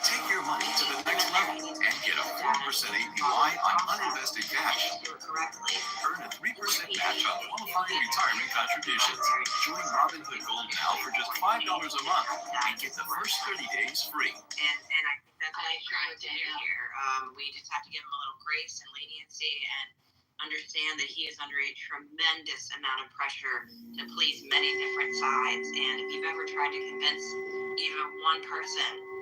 Take your money to the next level and get a 4% APY on uninvested cash. Earn a 3% match on qualifying retirement contributions. Join Robinhood Gold now for just $5 a month and get the first 30 days free. And I think that's what I share with Daniel here. We just have to give him a little grace and leniency and understand that he is under a tremendous amount of pressure to please many different sides. And if you've ever tried to convince even one person,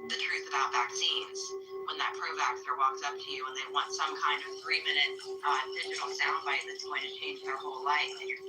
the truth about vaccines, when that pro-vaxxer walks up to you and they want some kind of 3-minute digital soundbite that's going to change their whole life, and you're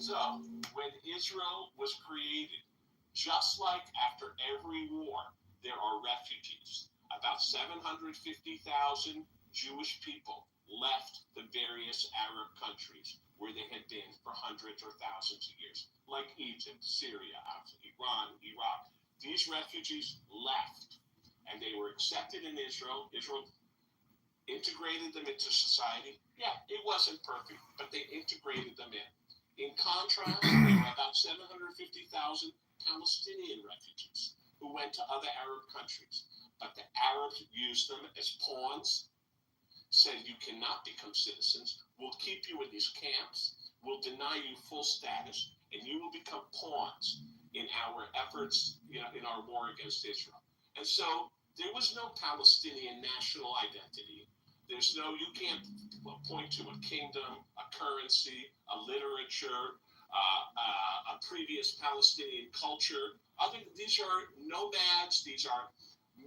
So, when Israel was created, just like after every war, there are refugees. About 750,000 Jewish people left the various Arab countries where they had been for hundreds or thousands of years, like Egypt, Syria, Iran, Iraq. These refugees left, and they were accepted in Israel. Israel integrated them into society. Yeah, it wasn't perfect, but they integrated them in. In contrast, there were about 750,000 Palestinian refugees who went to other Arab countries. But the Arabs used them as pawns, said you cannot become citizens, we'll keep you in these camps, we'll deny you full status, and you will become pawns in our efforts, in our war against Israel. And so there was no Palestinian national identity. You can't point to a kingdom, a currency, a literature, a previous Palestinian culture. These are nomads.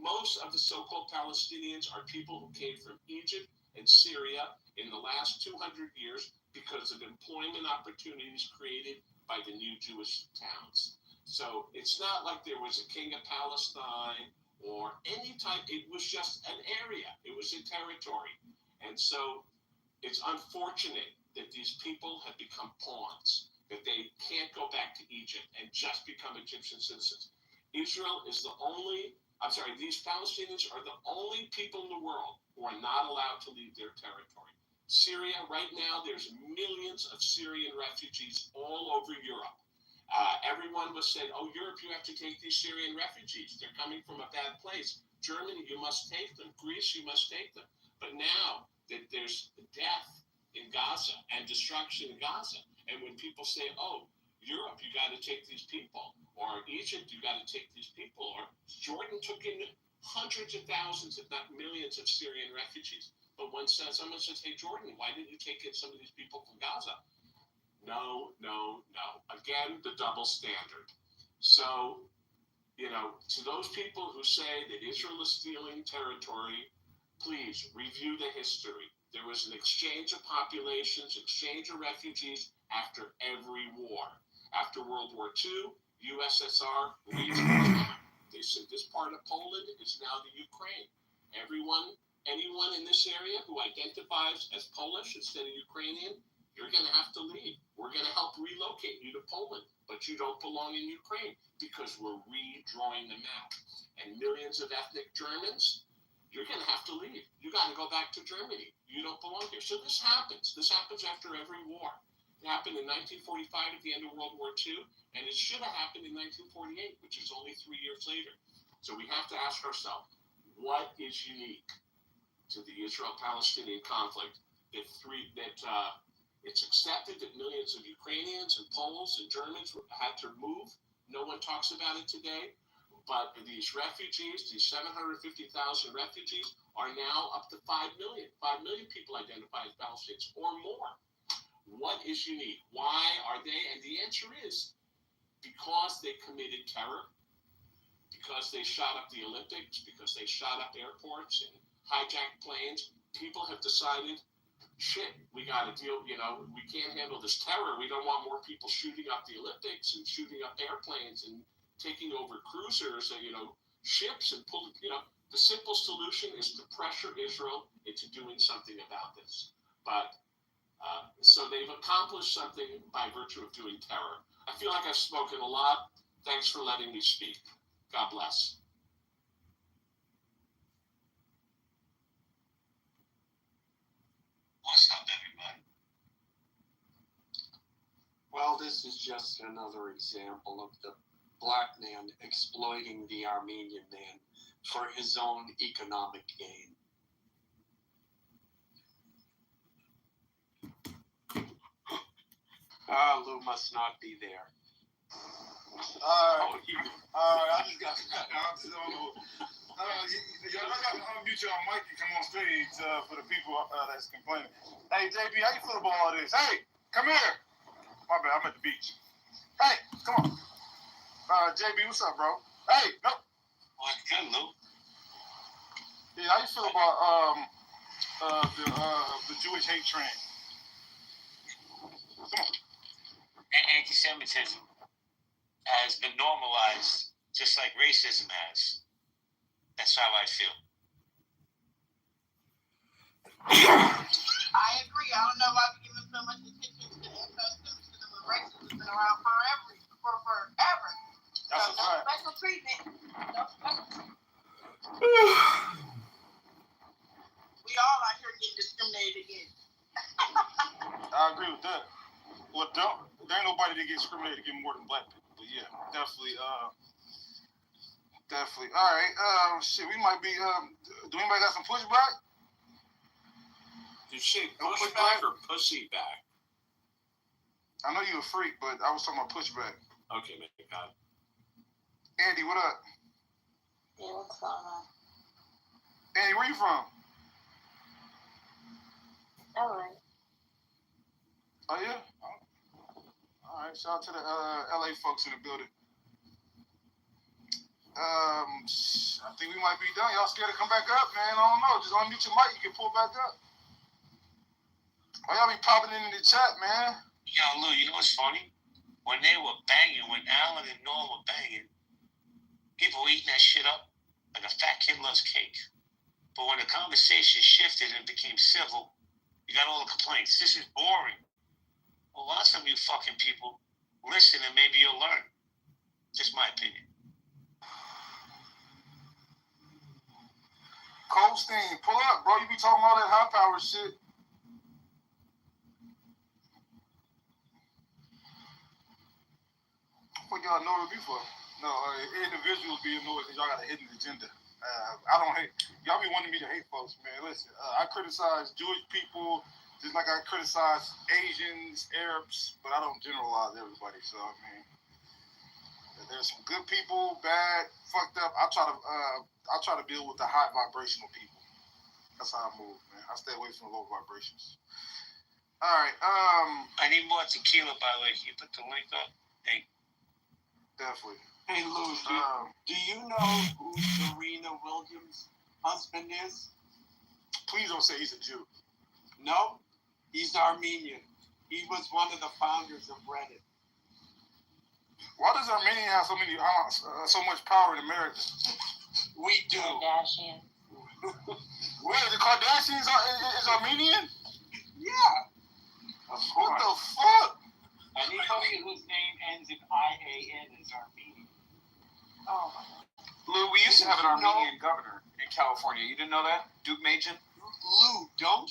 Most of the so-called Palestinians are people who came from Egypt and Syria in the last 200 years because of employment opportunities created by the new Jewish towns. So it's not like there was a king of Palestine or any type. It was just an area. It was a territory. And so it's unfortunate that these people have become pawns, that they can't go back to Egypt and just become Egyptian citizens. These Palestinians are the only people in the world who are not allowed to leave their territory. Syria, right now, there's millions of Syrian refugees all over Europe. Everyone was saying, oh, Europe, you have to take these Syrian refugees. They're coming from a bad place. Germany, you must take them. Greece, you must take them. But now that there's death in Gaza and destruction in Gaza, and when people say, oh, Europe, you got to take these people, or Egypt, you got to take these people, or Jordan took in hundreds of thousands, if not millions, of Syrian refugees. But when someone says, hey, Jordan, why didn't you take in some of these people from Gaza? No. Again, the double standard. So, to those people who say that Israel is stealing territory, please review the history. There was an exchange of populations, exchange of refugees after every war. After World War II, USSR regional. They said this part of Poland is now the Ukraine. Anyone in this area who identifies as Polish instead of Ukrainian, you're going to have to leave. We're going to help relocate you to Poland, but you don't belong in Ukraine because we're redrawing the map. And millions of ethnic Germans, you're going to have to leave. You got to go back to Germany. You don't belong here. So this happens. This happens after every war. It happened in 1945 at the end of World War II, and it should have happened in 1948, which is only 3 years later. So we have to ask ourselves, what is unique to the Israel-Palestinian conflict that it's accepted that millions of Ukrainians and Poles and Germans had to move? No one talks about it today. But these refugees, these 750,000 refugees, are now up to 5 million. 5 million people identify as Palestinians or more. What is unique? Why are they? And the answer is because they committed terror, because they shot up the Olympics, because they shot up airports and hijacked planes. People have decided, shit, we got to deal, we can't handle this terror. We don't want more people shooting up the Olympics and shooting up airplanes and taking over cruisers and, ships and pulling, the simple solution is to pressure Israel into doing something about this. But so they've accomplished something by virtue of doing terror. I feel like I've spoken a lot. Thanks for letting me speak. God bless. What's up, everybody? Well, this is just another example of the black man exploiting the Armenian man for his own economic gain. Lou must not be there. I just got I just don't know. I got to unmute your mic and come on stage for the people that's complaining. Hey, JB, how you feel about all this? Hey, come here. My bad, I'm at the beach. Hey, come on. JB, what's up, bro? Hey, no. What's good, Lou? Yeah, how you feel about the Jewish hate train? Come on. anti-Semitism has been normalized, just like racism has. That's how I feel. I agree. I don't know why we're giving so much attention to anti-Semitism when racism has been around forever. That's a fact. Special treatment. We all out here getting discriminated against. I agree with that. Well, there ain't nobody that gets discriminated against more than black people. But yeah, definitely. Definitely. All right. Shit, we might be. Do anybody got some pushback? Did she pushback or pussy back? I know you a freak, but I was talking about pushback. Okay, man. God. Andy, what up? Yeah, what's going on? Andy, where you from? LA. Oh yeah. All right. Shout out to the LA folks in the building. I think we might be done. Y'all scared to come back up, man? I don't know. Just unmute your mic. You can pull back up. Why y'all be popping in the chat, man? Yo, Lou, you know what's funny? When they were banging, when Alan and Norm were banging, people were eating that shit up like a fat kid loves cake. But when the conversation shifted and became civil, you got all the complaints. This is boring. Well, why some of you fucking people listen and maybe you'll learn. Just my opinion. Colstein, pull up, bro. You be talking all that high power shit. What y'all know it before? No, individuals be annoyed because y'all got a hidden agenda. I don't hate. Y'all be wanting me to hate folks, man. Listen, I criticize Jewish people just like I criticize Asians, Arabs, but I don't generalize everybody. So I mean, there's some good people, bad, fucked up. I try to deal with the high vibrational people. That's how I move, man. I stay away from the low vibrations. All right. I need more tequila, by the way. Can you put the link up? Hey. Definitely. Hey, Lou, do you know who Serena Williams' husband is? Please don't say he's a Jew. No, he's Armenian. He was one of the founders of Reddit. Why does Armenia have so much power in America? We do. Kardashian. Wait, the Kardashians is Armenian? Yeah. Of course. What the fuck? Anybody whose name ends in IAN is Armenian. Oh. Lou, we used to have an Armenian governor in California. You didn't know that? Duke Majan? Lou, don't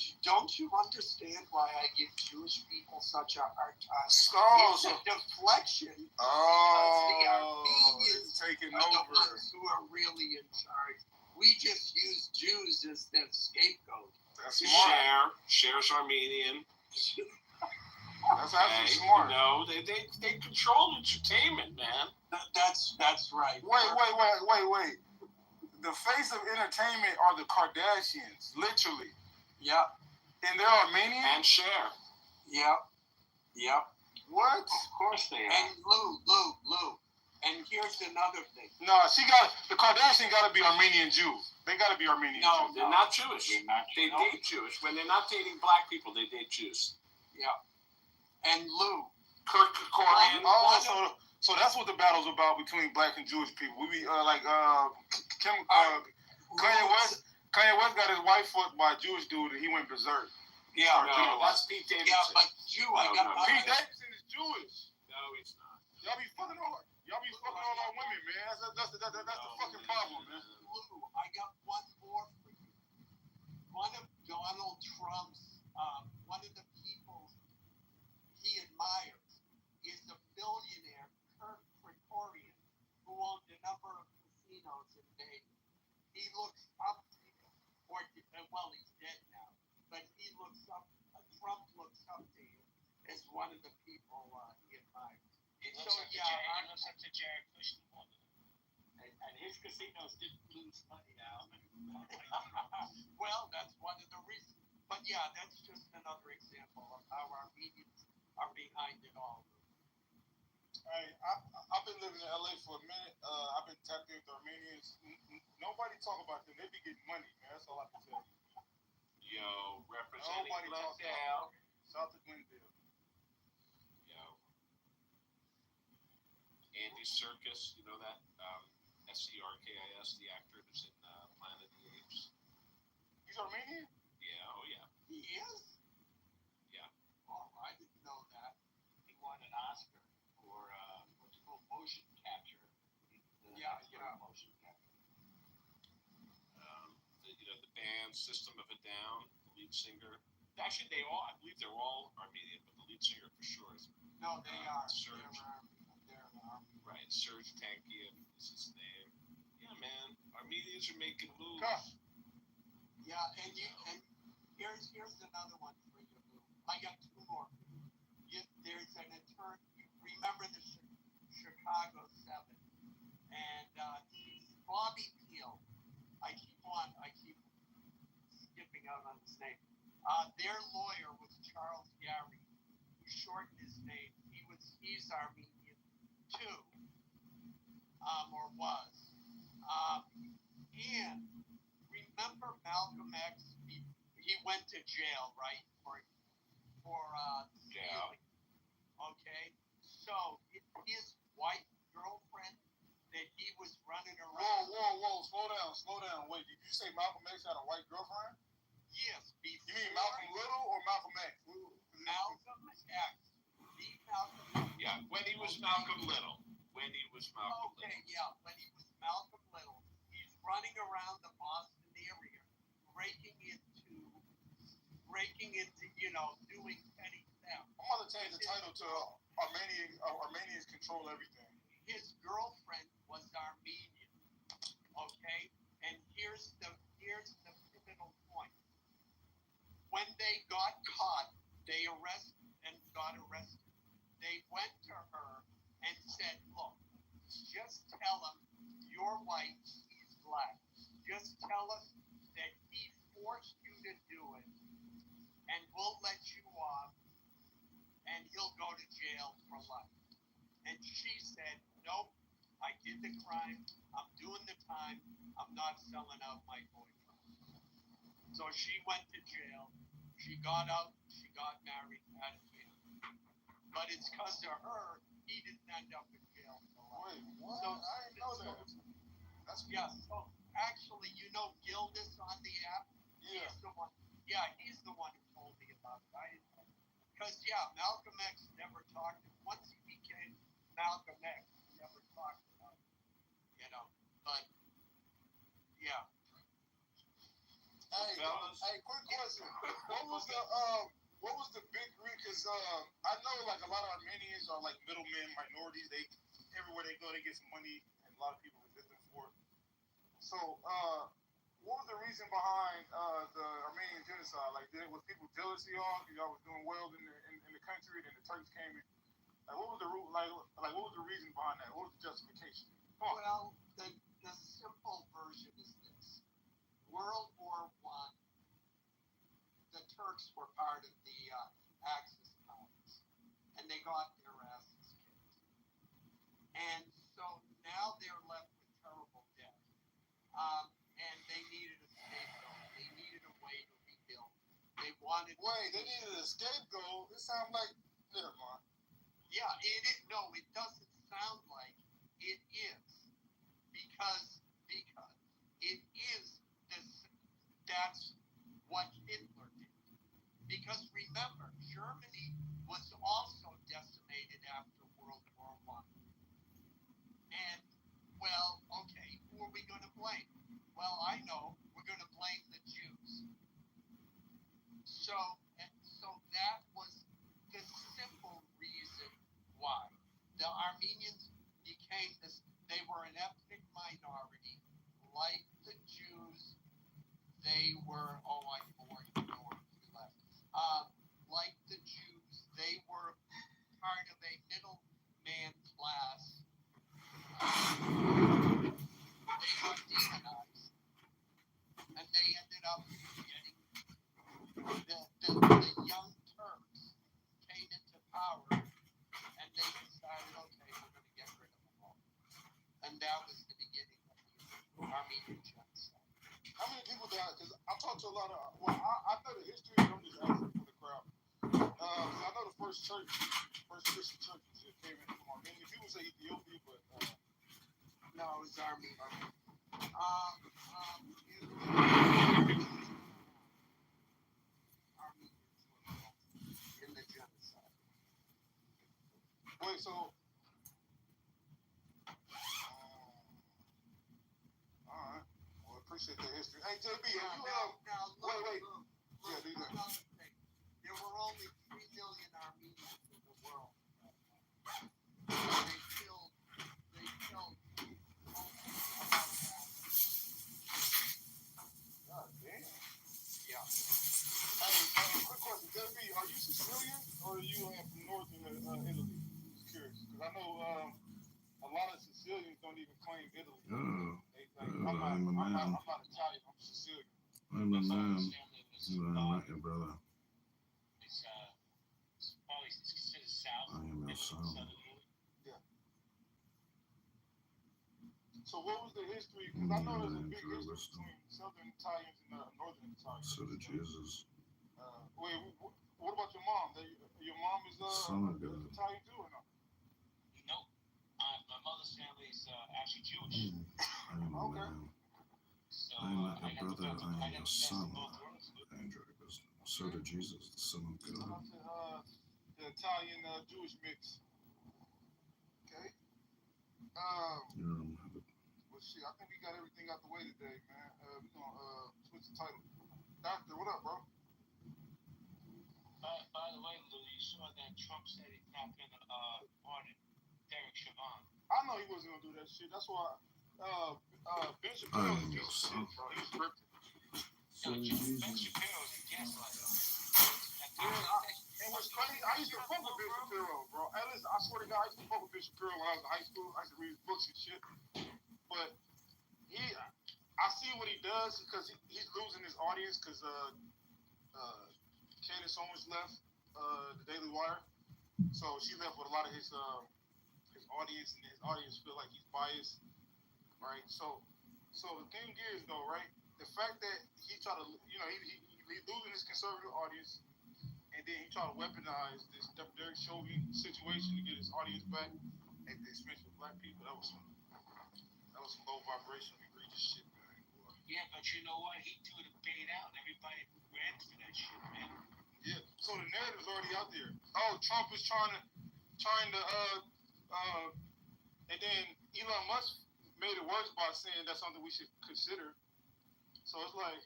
you understand why I give Jewish people such a hard time? It's a deflection. Oh, the Armenians it's taking are over. the ones who are really in charge. We just use Jews as the scapegoat. That's smart. Cher's Armenian. That's actually smart. No, they control entertainment, man. That's right. Wait. The face of entertainment are the Kardashians, literally. Yep. And they're Armenian? And Cher. Yep. What? Of course they are. And Lou. And here's another thing. No, the Kardashian got to be Armenian Jew. They got to be Armenian No, Jew. They're not Jewish. They No. date Jewish. When they're not dating black people, they date Jews. Yeah. And Lou. Kirk Corbin. So that's what the battle's about between black and Jewish people. We be Kanye West got his wife fucked by a Jewish dude and he went berserk. Yeah, No, that's Pete Davidson. Yeah, but Jew, I got Pete Davidson is Jewish. No, he's not. Y'all be fucking all our women, man. That's the fucking problem, man. Lou, I got one more for you. One of Donald Trump's, one of the people he admires is the billionaire Kirk Kerkorian, who owned a number of casinos in Vegas. He looks up to him, he's dead now, but Trump looks up to him as one of the people he admires. It So, looks like yeah, it looks like the Jared Kushner one. And his casinos didn't lose money now. Well, that's one of the reasons. But yeah, that's just another example of how Armenians are behind it all. Hey, I've been living in LA for a minute. I've been tapped in with Armenians. Nobody talk about them. They be getting money, man. That's all I can tell you. Yo, representing Nobody talks Glendale. about South of Glendale. Yo. Andy Serkis, you know that? Serkis, the actor who's in Planet of the Apes. He's Armenian? Yeah, oh yeah. He is? Yeah. Oh, I didn't know that. He won an Oscar for what's it called, motion capture. Motion capture. The band System of a Down, the lead singer. Actually, they all, I believe they're all Armenian, but the lead singer for sure is. No, they are. Serge. They're Armenian. Right, Serge Tankian is his name. Yeah, man, Armenians are making moves. Gosh. Yeah, and here's another one for you, Lou. I got two more. There's an attorney. Remember the Chicago 7, and Bobby Peel. I keep skipping out on his name. Their lawyer was Charles Gary, who shortened his name. He's Armenian too, or was. And remember Malcolm X? He went to jail, right, for stealing. Okay, so his wife, girlfriend, that he was running around. Whoa, slow down. Wait, did you say Malcolm X had a white girlfriend? Yes, You mean Malcolm Little or Malcolm X? Malcolm X. Yeah, when he was Malcolm Little. When he was Malcolm Okay, Little. yeah, when he was Malcolm Little, he's running around the Boston area, breaking into, doing petty theft. I'm going to change the title to Armenians control everything. His girlfriend was Armenian. Okay, and here's the pivotal point. When they got caught, they got arrested. They went to her and said, "Look, just tell him you're white, he's black. Just tell us that he forced you to do it, and we'll let you off, and he'll go to jail for life." And she said, "Nope, I did the crime. I'm doing the time. I'm not selling out my boyfriend." So she went to jail. She got out. She got married, had a kid. But it's because of her, he didn't end up in jail for life. Wait, what? So, I didn't know that. That's So actually, Gildas on the app? Yeah. He's the one who told me about it. I didn't know. Because, Malcolm X never talked. Once he became Malcolm X, he never talked about it. But, yeah. Hey, quick question. What was the big reason? Because I know like a lot of Armenians are like middlemen, minorities. They everywhere they go, they get some money, and a lot of people resist them for it. So, what was the reason behind the Armenian genocide? Like, was people jealous of y'all? Because y'all was doing well in the country, and the Turks came in. Like, what was the root? Like, what was the reason behind that? What was the justification? Well, the simple version is this: World War I, the Turks were part of the Axis powers, and they got their asses kicked. And so now they're left with terrible debt. And they needed a scapegoat. They needed a way to rebuild. They needed a scapegoat. It sounds like, never mind. Yeah, it is. No, it doesn't sound like it is. Because it is this. That's what Hitler did. Because remember, Germany was also decimated after World War I. And, well, okay, who are we going to blame? Well, I know we're going to blame the Jews. So that was the simple reason why. The Armenians became this, they were an ethnic minority, like the Jews. They were, I bored you, he left. Like the Jews, they were part of a middleman class. They got demonized, and they ended up getting the young Turks came into power, and they decided, okay, we're going to get rid of them all. And that was the beginning of the Armenian genocide. How many people died? Because I talked to a lot of. I know the history. I'm just asking for the crowd. I know the first Christian churches that came in from Armenia. People say Ethiopia, but was Armenian. In the genocide. Wait, so. Alright. Well, appreciate the history. Hey, JB, Now, look, wait. Look, Yeah, do that. another thing. There were only 3 million Armenians in the world. They killed about that. God damn. Yeah. Hey, quick question. JB, are you Sicilian or are you from northern Italy? Just curious. Because I know a lot of Sicilians don't even claim Italy. I'm not Italian. I'm Sicilian. I'm a man. Not your brother. It's probably considered south. I am your son. Yeah. So what was the history? Because I know there's a big history between Southern Italians and Northern Italians. So did Jesus. Wait, what about your mom? Your mom is Son of God. Italian too or no? No. My mother's family is actually Jewish. I am a man. So, I am not your brother. I am your son, Andrew. So did Jesus, the Son of God. The Italian Jewish mix. Okay. Well, shit, I think we got everything out the way today, man. We're gonna switch the title. Doctor, what up, bro? By the way, Lou, you saw that Trump said he's not gonna pardon Derek Chauvin. I know he wasn't gonna do that shit. That's why Ben Shapiro is just shit, bro. He's scripted. Ben Shapiro is a gaslighter. And what's crazy, I used to fuck with Ben Shapiro, bro. At least, I swear to God, I used to fuck with Ben Shapiro when I was in high school. I used to read his books and shit. But I see what he does because he's losing his audience because Candace Owens left the Daily Wire. So she left with a lot of his audience, and his audience feel like he's biased, right? So the thing is, though, right? The fact that he tried to, he's losing his conservative audience, and then he tried to weaponize this Derek Chauvin situation to get his audience back at the expense of black people. That was some low vibration, egregious shit, man. Yeah, but you know what? He threw the bait out, and everybody ran for that shit, man. Yeah. So the narrative's already out there. Oh, Trump is trying to, and then Elon Musk made it worse by saying that's something we should consider. So it's like,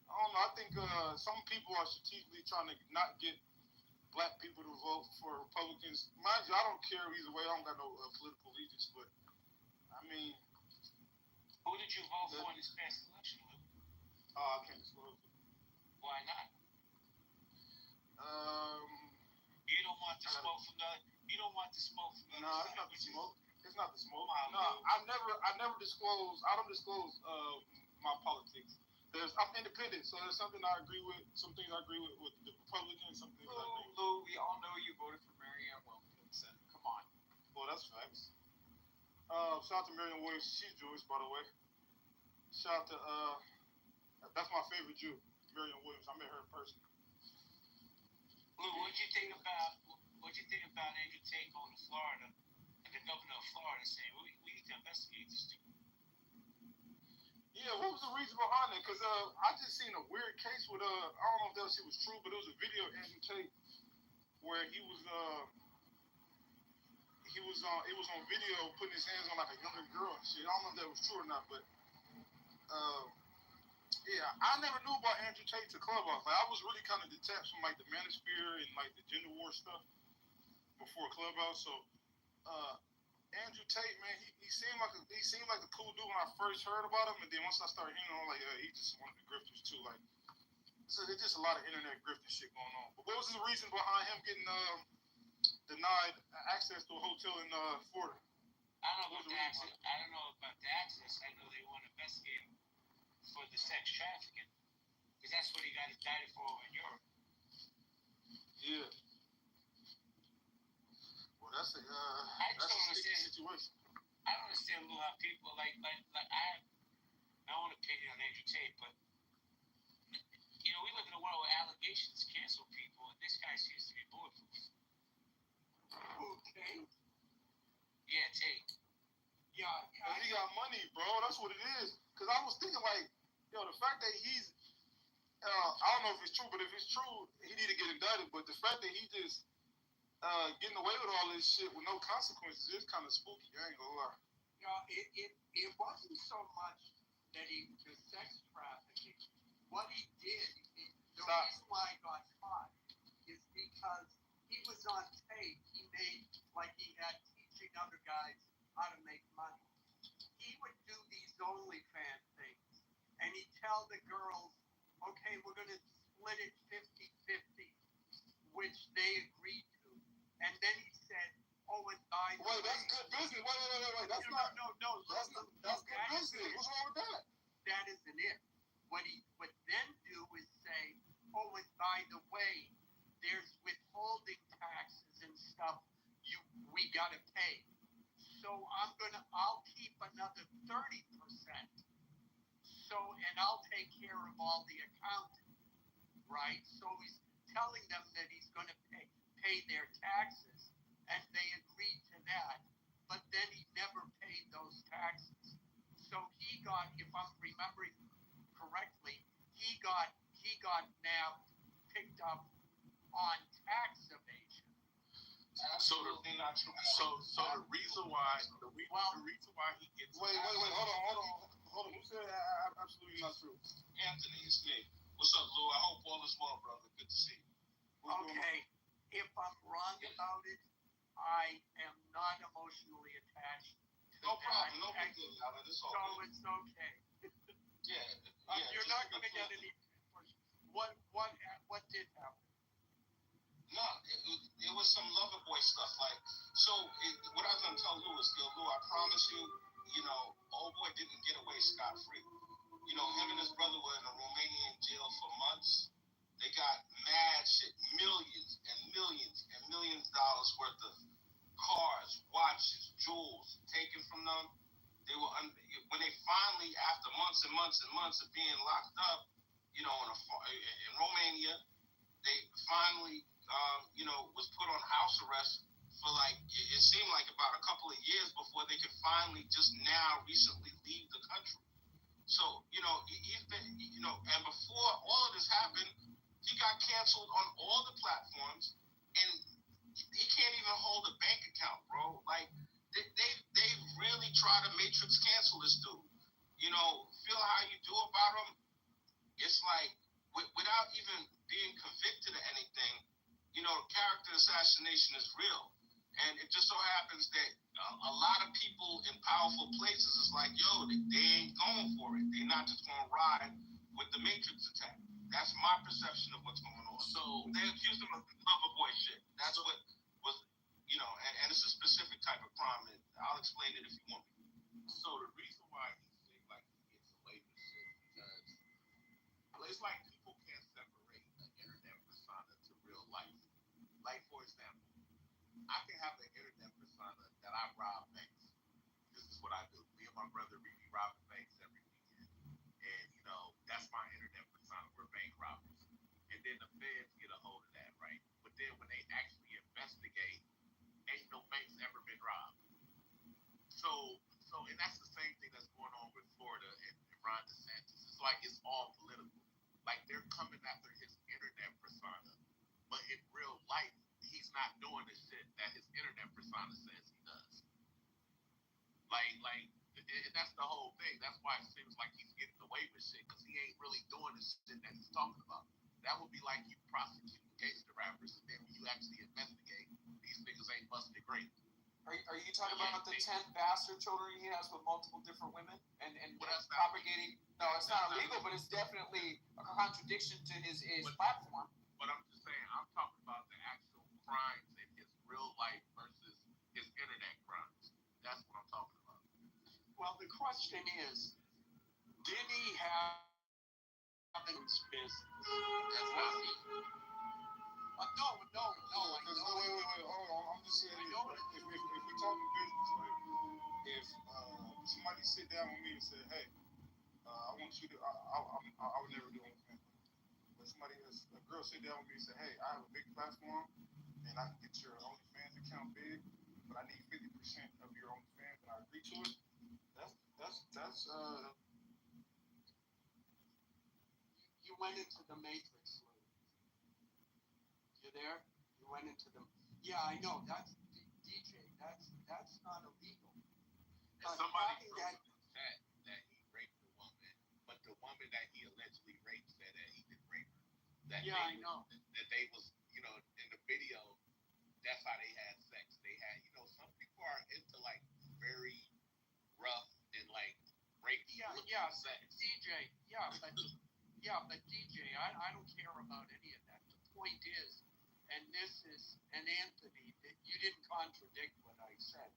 I don't know. I think some people are strategically trying to not get black people to vote for Republicans. Mind you, I don't care either way. I don't got no political allegiance, but I mean, who did you vote for in this past election, Lou? I can't disclose it. Why not? You don't want the smoke from the. You don't want the smoke from the. No, it's not the smoke. It's not the smoke. No, I never disclose. I don't disclose my politics. I'm independent, so there's something I agree with. Some things I agree with the Republicans. Some things I agree with. Lou, we all know you voted for Marianne Williamson. Come on. Well, that's facts. Shout out to Marianne Williamson. She's Jewish, by the way. Shout out to that's my favorite Jew, Marianne Williamson. I met her in person. Lou, what'd you think about Andrew Tate going to Florida and the governor of Florida saying we need to investigate this dude? Yeah, what was the reason behind it? Because I just seen a weird case with I don't know if that shit was true, but it was a video of Andrew Tate where it was on video putting his hands on like a younger girl and shit. I don't know if that was true or not, but yeah, I never knew about Andrew Tate to Clubhouse. Like, I was really kind of detached from like the manosphere and like the gender war stuff before Clubhouse. So Andrew Tate, man, he seemed like a cool dude when I first heard about him, and then once I started hearing him, like he's just one of the grifters too. Like, so there's just a lot of internet grifting shit going on. But what was the reason behind him getting denied access to a hotel in Florida? I don't know about the access. I know they want to investigate him for the sex trafficking, because that's what he got indicted for over in Europe. Yeah. Well, that's a sticky situation. I don't understand, Lou, how people like I have my own opinion on Andrew Tate, but we live in a world where allegations cancel people, and this guy seems to be bulletproof. Who, Tate? Yeah, Tate. Yeah, And he got money, bro. That's what it is. Because I was thinking, like, yo, the fact that he's, I don't know if it's true, but if it's true, he need to get indicted. But the fact that he just getting away with all this shit with no consequences is kind of spooky. I ain't gonna lie. It wasn't so much that he was sex trafficking. What he did, the reason why he got caught is because he was on tape. He made, like he had teaching other guys how to make money. He would do these OnlyFans things, and he'd tell the girls, okay, we're going to split it 50-50, which they agreed to. And then he said, oh, and by the way, that's good business. Wait. That's not. That's good business. What's wrong with that? That isn't it. What he would then do is say, oh, and by the way, there's withholding taxes and stuff we got to pay. So I'll keep another 30%. So, and I'll take care of all the accounting, right? So he's telling them that he's going to pay their taxes, and they agreed to that. But then he never paid those taxes. So he got, if I'm remembering correctly, he got now picked up on tax evasion. So the reason why he gets Wait, hold on. Who said absolutely not true? Anthony, it's me. What's up, Lou? I hope all is well, brother. Good to see you. Okay, if I'm wrong about it, I am not emotionally attached to No that. problem. No big deal, Alan. It's all So good. it's okay. Yeah. You're not going to get any. What did happen? No, it was some lover boy stuff. Like, so what I was gonna tell Lou is, Lou, I promise you, old boy didn't get away scot-free. Him and his brother were in a Romanian jail for months. They got mad shit, millions and millions and millions of dollars worth of cars, watches, jewels taken from them. They were when they finally, after months and months and months of being locked up, in Romania, they finally, was put on house arrest for it seemed like about a couple of years before they could finally just now recently leave the country. So, he's been, and before all of this happened, he got canceled on all the platforms, and he can't even hold a bank account, bro. Like, they really try to matrix cancel this dude. Feel how you do about him, it's like, without even being convicted of anything, character assassination is real. And it just so happens that a lot of people in powerful places is like, yo, they ain't going for it. They're not just going to ride with the Matrix attack. That's my perception of what's going on. So they accused him of lover boy shit. That's what was, and it's a specific type of crime. And I'll explain it if you want me. So the reason why he seems like he gets away with shit because it's like people can't separate an internet persona to real life. Like, for example, I can have an internet persona that I rob banks. This is what I do. Me and my brother, we be robbing banks every weekend. And, that's my internet persona. We're bank robbers. And then the feds get a hold of that, right? But then when they actually investigate, ain't no banks ever been robbed. So, and that's the same thing that's going on with Florida and Ron DeSantis. It's like it's all political. Like they're coming after his internet persona, but in real life, he's not doing the shit that his internet persona says he does. And that's the whole thing. That's why it seems like he's getting away with shit because he ain't really doing the shit that he's talking about. That would be like you prosecuting gangster rappers, and then when you actually investigate, these niggas ain't busted great. Are you talking about the 10 bastard children he has with multiple different women and Well, that's propagating? No, it's not illegal, but it's definitely a contradiction to his platform. But I'm just saying, I'm talking about the actual crimes in his real life versus his internet crimes. That's what I'm talking about. Well, the question is, did he have his business? That's what I mean. No. Wait, hold on. I'm just saying, if we talking business, right? If somebody sit down with me and say, hey, I want you to, I would never do anything. But a girl sit down with me and say, hey, I have a big platform, and I can get your OnlyFans account big, but I need 50% of your OnlyFans, and I agree to it, That's You went into the matrix, Lou. You there? You went into the. Yeah, I know. That's DJ. That's not illegal. Somebody talking proved that- that he raped the woman, but the woman that he allegedly raped said that he didn't rape her. That Yeah, I they, know. that they was, in the video, that's how they had sex. They had, some people are into like very rough and like rapey Yeah, sex. DJ. But DJ, I don't care about any of that. The point is, and Anthony, that you didn't contradict what I said.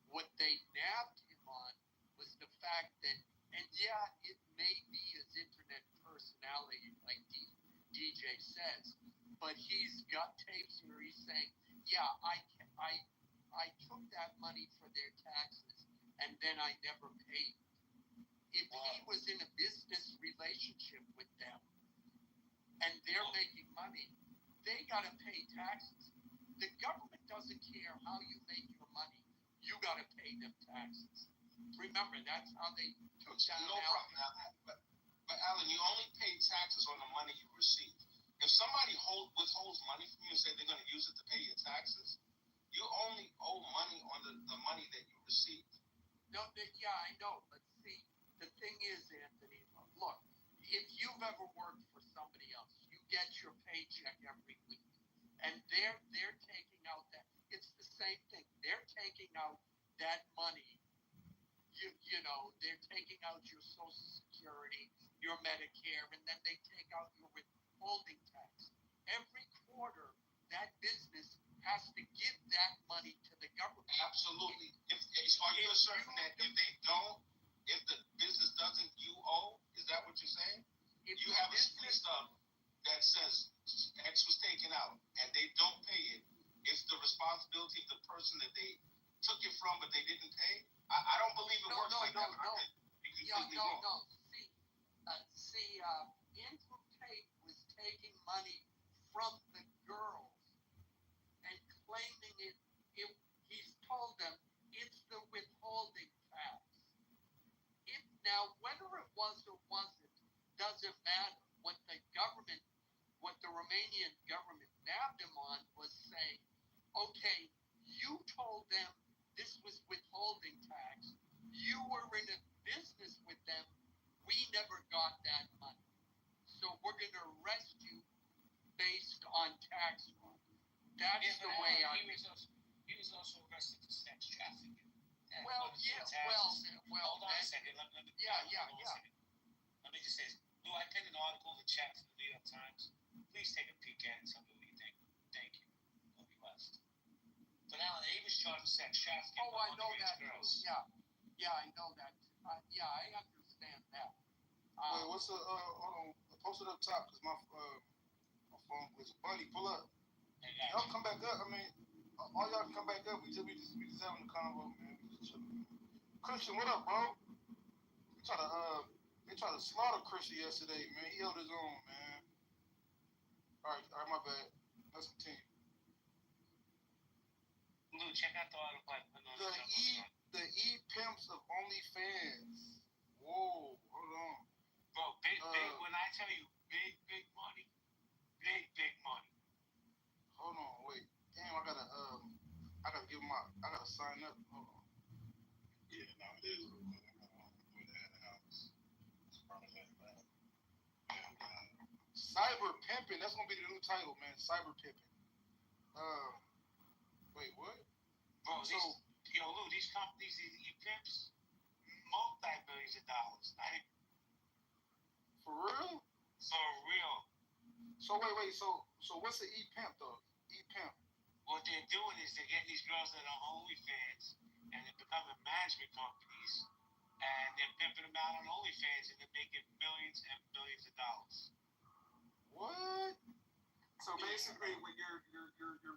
What they nabbed him on was the fact that, and yeah, it may be his internet personality, like DJ says, but he's got tapes where he's saying, yeah, I took that money for their taxes, and then I never paid. If he was in a business relationship with them, and they're making money, they got to pay taxes. The government doesn't care how you make your money. You got to pay them taxes. Remember, that's how they took down No problem, Alan. But Alan, you only pay taxes on the money you receive. If somebody withholds money from you and say they're going to use it to pay your taxes, you only owe money on the money that you receive. No, yeah, I know. But see, the thing is, Anthony, look, if you've ever worked for somebody else, you get your paycheck every week, and they're taking out that. It's the same thing. They're taking out that money. They're taking out your Social Security, your Medicare, and then they take out your withholding tax. Every quarter, that business has to give that money to the government. Absolutely. Are you asserting that if they don't, if the business doesn't, you owe? Is that what you're saying? If you have a stub that says X was taken out and they don't pay it, it's the responsibility of the person that they took it from, but they didn't pay. I don't believe it works like that. No. Wrong. Andrew Tate was taking money from the girls and claiming it. He's told them it's the withholding tax. Now, whether it was or wasn't, doesn't matter. What the Romanian government nabbed him on was saying, okay, you told them this was withholding tax. You were in a business with them. We never got that money. So we're going to arrest you based on tax law. That's the way He was also arrested for sex trafficking. Well, Hold on a second. Let me just say this. Lou, I pinned an article in the chat from the New York Times. Please take a peek at it and tell me what you think. Thank you. We'll be blessed. But Alan, he was charged with sex trafficking. Oh, I know that. Girls. Yeah, I know that. I understand that. wait, what's the hold on, post it up top because my phone was Bunny. Pull up. Y'all come back up. I mean, all y'all can come back up. We just having a convo, man. We just chilling. Christian, what up, bro? They tried to slaughter Christian yesterday, man. He held his own, man. All right, my bad. Let's continue. Lou, check out the article. The E-pimps of OnlyFans. Whoa, hold on. Bro, big, when I tell you big money. Big money. Hold on, wait. Damn, I gotta sign up. Hold on. Yeah, no, it is real quick. I'm gonna do that in the house. Cyber pimping. That's gonna be the new title, man. Cyber pimping. Wait, what? Bro, Lou, these companies, these E-pimps, multi-billions of dollars. For real? For real. So wait. So what's the E-pimp though? E-pimp. What they're doing is they're getting these girls that are OnlyFans, and they're becoming management companies, and they're pimping them out on OnlyFans, and they're making millions and billions of dollars. What? So basically, when you're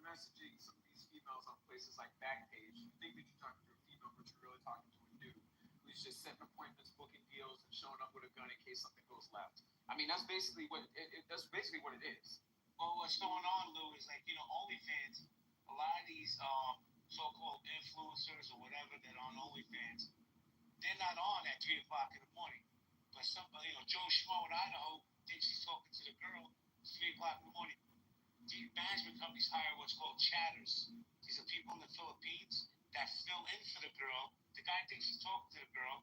messaging some of these females on places like Backpage, you think that you're talking to a female, but you're really talking to a dude who's just setting appointments, booking deals, and showing up with a gun in case something goes left. I mean, that's basically what that's basically what it is. Well, what's going on, Lou, is like, OnlyFans, a lot of these so-called influencers or whatever that are on OnlyFans, they're not not on at 3 o'clock in the morning. But somebody, Joe Schmo in Idaho thinks he's talking to the girl at 3 o'clock in the morning. The management companies hire what's called chatters. These are people in the Philippines that fill in for the girl. The guy thinks he's talking to the girl.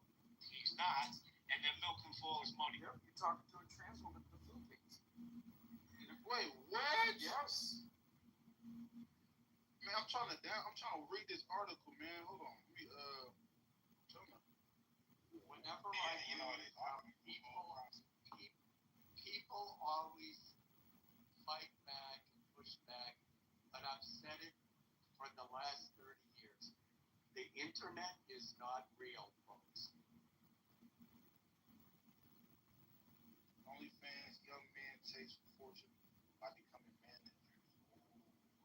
He's not. And they're milking for all his money. Yep, you're talking to a trans woman in the Philippines. Wait, what? Yes. Man, I'm trying to read this article, man. Hold on. Whenever I people always fight back and push back, but I've said it for the last 30 years. The internet is not real, folks. OnlyFans, young man takes fortune by becoming manager.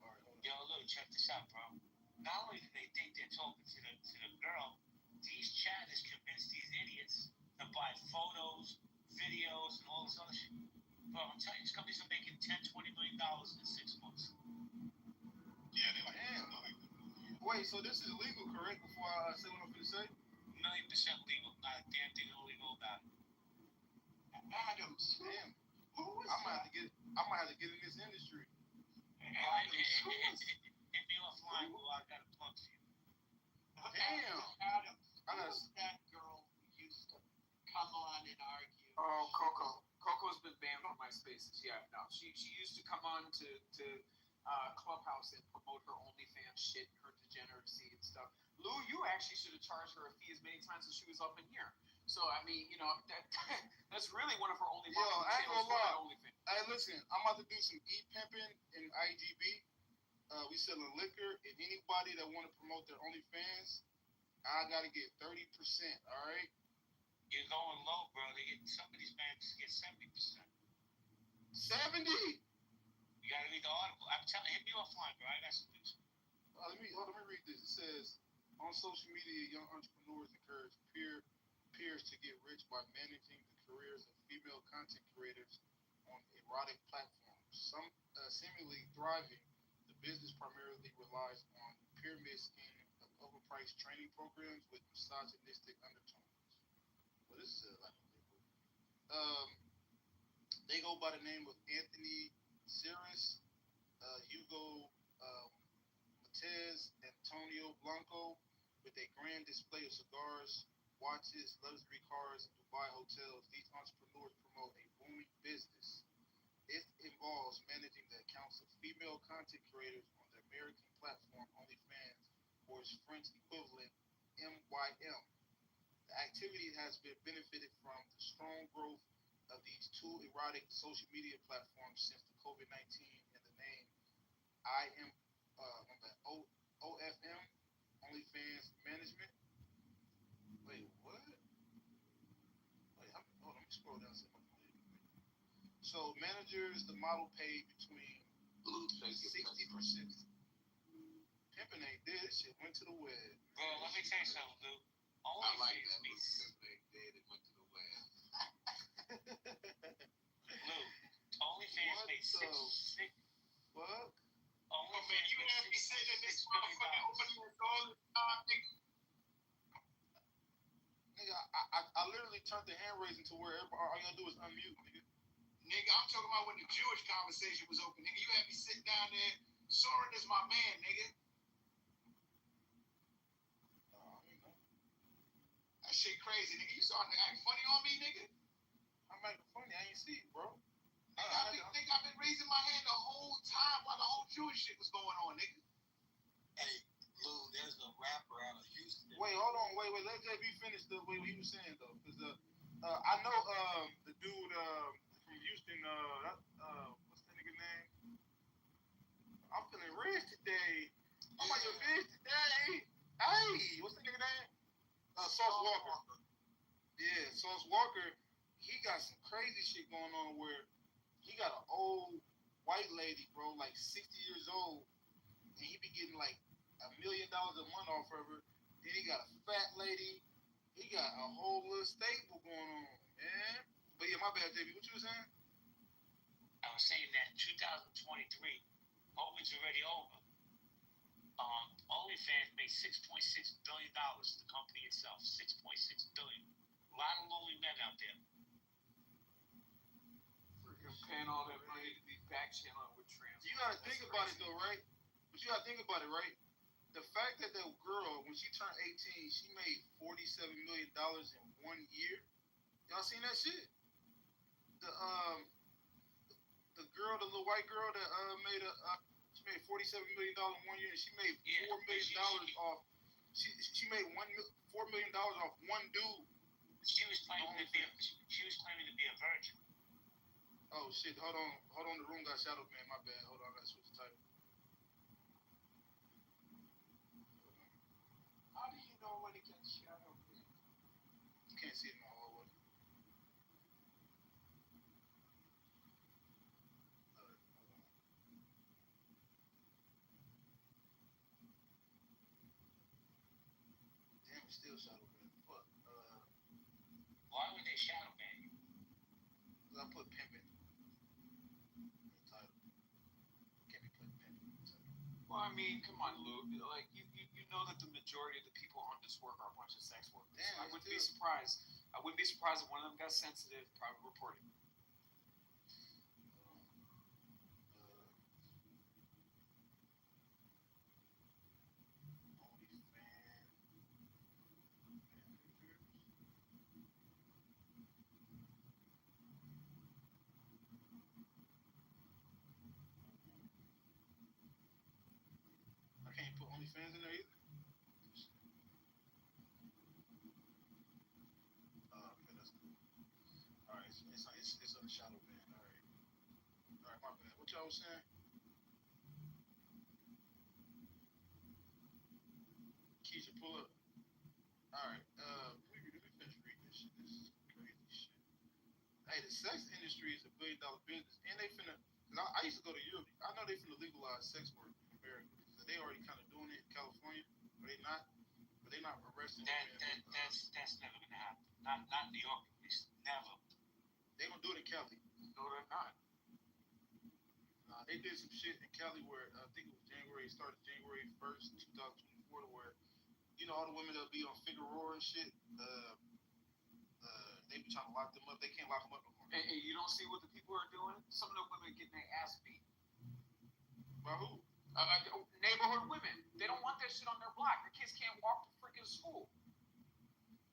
All right, hold on. Yo, look, check this out, bro. Not only do they think they're talking to the girl, these chatters convince these idiots to buy photos, videos, and all this other shit. Bro, I'm telling you, these companies are making $10, $20 million in 6 months. Yeah, they're like, damn. Wait, so this is legal, correct? Before I say what I'm going to say? 1,000,000% legal. Not a damn thing illegal about it. Adams. Damn. Who was I might that? have to get in this industry. Hit me offline, bro. I got a plug for you. Damn. Adams. I Who gotta- was that girl who used to come on and argue? Oh, Coco. Coco's been banned from my spaces. Yeah, no. She used to come on to Clubhouse and promote her OnlyFans shit, her degeneracy and stuff. Lou, you actually should have charged her a fee as many times as she was up in here. So I mean, that's really one of her only Yo, I ain't gonna lie. OnlyFans. Hey, listen, I'm about to do some e-pimping in IGB. We selling liquor, and anybody that want to promote their OnlyFans, I gotta get 30%. All right. You're going low, bro. Some of these banks get 70%. 70. You gotta read the article. I'm telling you, hit me offline, bro. I got some news. Let me read this. It says, on social media, young entrepreneurs encourage peers to get rich by managing the careers of female content creators on erotic platforms. Some seemingly thriving. The business primarily relies on pyramid scheme of overpriced training programs with misogynistic undertones. Well, this is they go by the name of Anthony Cirrus, Hugo Matez, Antonio Blanco, with a grand display of cigars, watches, luxury cars, and Dubai hotels. These entrepreneurs promote a booming business. It involves managing the accounts of female content creators on the American platform OnlyFans, or its French equivalent MYM. The activity has been benefited from the strong growth of these two erotic social media platforms since the COVID-19 and the name OFM, OnlyFans Management. Wait, what? Wait, hold on, let me scroll down. So managers, the model paid between 60%. Pimping ain't dead. This shit went to the web. Bro, let me tell you something, Lou. I like OnlyFans that. be They did. It went to the web. Lou. OnlyFans What made the six. Fuck. Oh man, you have me sitting in this motherfucking opening all the time, nigga. Nigga, I literally turned the hand raising to where all you gotta do is unmute, nigga. Nigga, I'm talking about when the Jewish conversation was open, nigga. You had me sitting down there. Soren is my man, nigga. That shit crazy, nigga. You starting to act funny on me, nigga? I'm acting funny. I ain't see it, bro. Nigga, I've been raising my hand the whole time while the whole Jewish shit was going on, nigga. Hey, Lou, there's a rapper out of Houston. Wait, hold on. Wait. Let JB finish the way he was saying, though. Because I know the dude from Houston, what's that nigga name? I'm feeling rich today. I'm on your bitch today. Hey, what's the nigga name? Sauce Walker. Yeah, Sauce Walker. He got some crazy shit going on where he got an old white lady, bro, like 60 years old, and he be getting like $1 million a month off of her. Then he got a fat lady. He got a whole little stable going on, man. But yeah, my bad, JB. What you was saying? I was saying that 2023, COVID's already over. OnlyFans made $6.6 billion. The company itself, $6.6 billion. A lot of lonely men out there. Freaking paying all that money to be back channeling with trans. You gotta think about it though, right? But you gotta think about it, right? The fact that girl, when she turned 18, she made $47 million in 1 year. Y'all seen that shit? The girl, the little white girl that she made $47 million in 1 year, and she made $4 million off. She made $4 million off one dude. She was claiming to be a virgin. Oh shit! Hold on. The room got shadow man. My bad. Hold on. I gotta switch the title. How do you know when it gets shadow? You can't see it in my hallway. Damn, it's still shadow man. Fuck. Why would they shadow ban you? Cause I put pimping in the title. Can't be putting pimping in the title. Well, I mean, come on, Lou. Like, you know that the majority of the people on this work are a bunch of sex workers. Damn, I wouldn't be surprised. I wouldn't be surprised if one of them got sensitive, private reporting. I can't put OnlyFans in there either. Okay, that's cool. All right, it's on the shadow man. All right, my bad. What y'all was saying? Keisha, pull up. All right, let me finish reading this shit. This is crazy shit. Hey, the sex industry is $1 billion business, and they finna. Cause I used to go to Europe. I know they finna legalize sex work in America. Cause they already kind of doing it in California, but they not. But they not arresting. That's never gonna happen. Not in New York, at least. Never. They gonna do it in Cali. No, they're not. They did some shit in Cali where I think it was started January 1st, 2024, where all the women that'll be on Figueroa and shit. They be trying to lock them up. They can't lock them up no more. And you don't see what the people are doing? Some of the women getting their ass beat. By who? Neighborhood women. They don't want that shit on their block. Their kids can't walk to freaking school.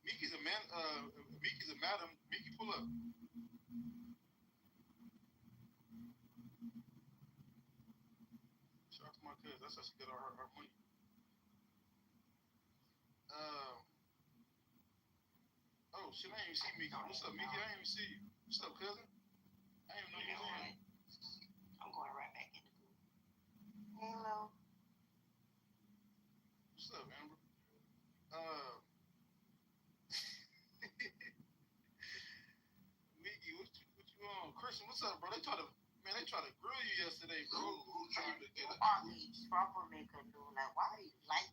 Mickey's a man. Mickey's a madam. Mickey, pull up. Shout out to my cousin. That's how she got our money. Oh shit! I ain't even see Mickey. What's up, Mickey? I ain't even see you. What's up, cousin? I didn't even know you was in. I'm going right back in the booth. Hello. What's up, Amber? Mickey, what you on? Christian, what's up, bro? They tried to grill you yesterday, bro. Who trying to get Troublemaker, dude. Like, why do you like?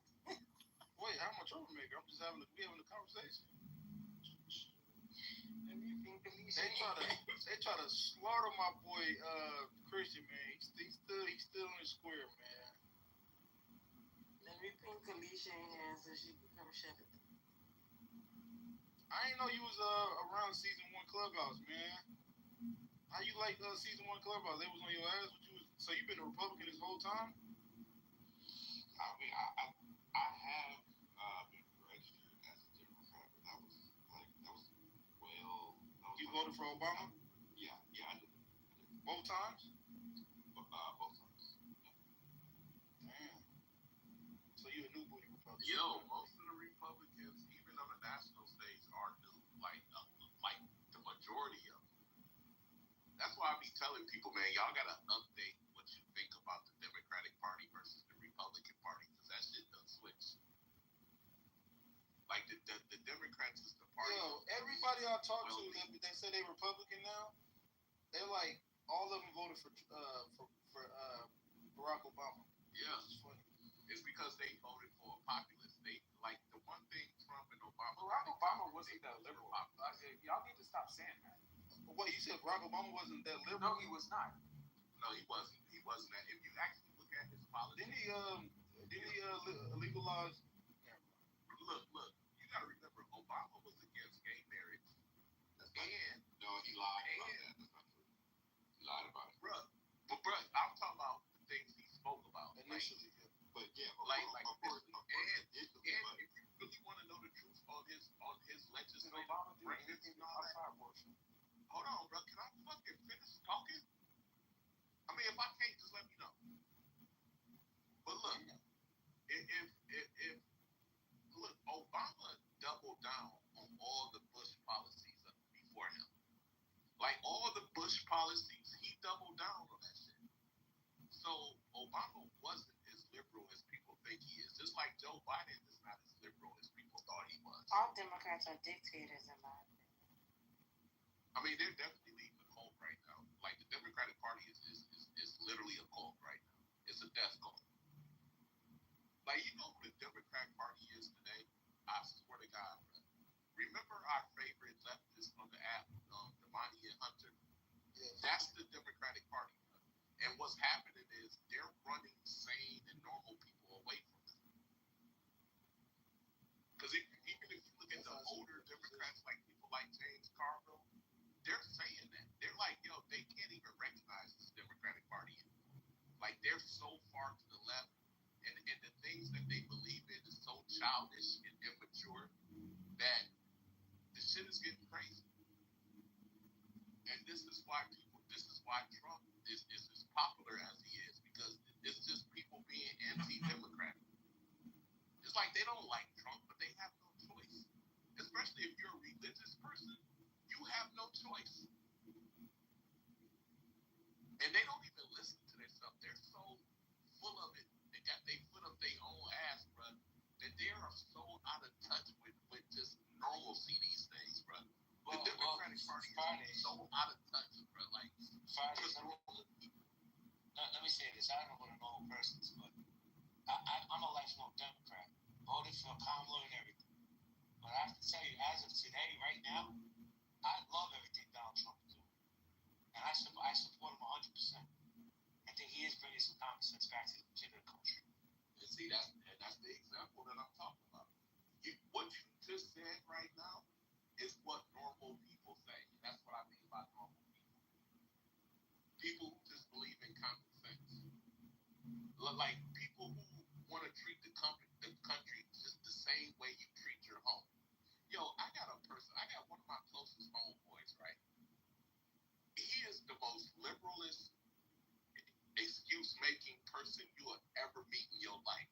Wait, I'm a troublemaker. I'm just having a conversation. They try to slaughter my boy Christian, man. He still in the square, man. Let me ping Kalisha in here so she can come shut it. I didn't know you was around season 1 Clubhouse, man. How you like season 1 Clubhouse? They was on your ass. So you been a Republican this whole time? I mean, I have been registered as a Democrat, but that was You voted for Obama? Yeah, I did. Both times? Both times. Damn. So you a new booty Republican? Yo, most of the Republicans, even on the national stage, are new. Like the majority of them. That's why I be telling people, man, y'all gotta update what you think about the Democratic Party versus the Republican Party, because that shit does switch. Like the Democrats is the party. Yo, everybody I talk to, they say they Republican now. They're like, all of them voted for Barack Obama. Yeah, it's funny. It's because they voted for a populist. They like the one thing Trump and Obama. Barack Obama wasn't that liberal. Y'all need to stop saying that. What, you said Barack Obama wasn't that liberal? No, he was not. No, he wasn't. He wasn't that. If you actually look at his policies, Didn't he legalize? Look. You got to remember, Obama was against gay marriage, and No, he lied about that. That's not true. He lied about it. bruh. But bruh, I'm talking about the things he spoke about. Initially, yeah. But yeah, Like of course, and if you really want to know the truth on his legislative records and all that, hold on, bro. Can I fucking finish talking? I mean, if I can't, just let me know. But look, if look, Obama doubled down on all the Bush policies before him. Like all the Bush policies, he doubled down on that shit. So Obama wasn't as liberal as people think he is. Just like Joe Biden is not as liberal as people thought he was. All Democrats are dictators in my opinion. I mean, they're definitely leading a cult right now. Like the Democratic Party is literally a cult right now. It's a death cult. Like you know who the Democratic Party is today? I swear to God, bro. Remember our favorite leftist on the app, Damani and Hunter? That's the Democratic Party. And what's happening is they're running sane and normal people away from them. Because even if you look at the older Democrats, like people like James Carville, they're saying that. They're like, yo, they can't even recognize this Democratic Party anymore. Like they're so far to the left, and the things that they believe in is so childish and immature that the shit is getting crazy. And this is why Trump is as popular as he is, because it's just people being anti-democratic. It's like they don't like Trump, but they have no choice. Especially if you're a religious person, you have no choice. And they don't even listen to their stuff. They're so full of it. They got their foot up their own ass, bro, that they are so out of touch with just normalcy these days, bro. The Democratic Party is so out of touch, bro. Like, let me say this. I don't know what a normal person is, but I'm a lifelong Democrat. Voted for Kamala and everything. But I have to tell you, as of today, right now, I love everything Donald Trump is doing. And I support him 100%. I think he is bringing some common sense back to the country. And see, that's the example that I'm talking about. What you just said right now is what normal people say. And that's what I mean by normal people. People who just believe in common sense. Like people who want to treat the country just the same way you treat your home. Yo, I got one of my closest homeboys, right? He is the most liberalist, excuse-making person you will ever meet in your life.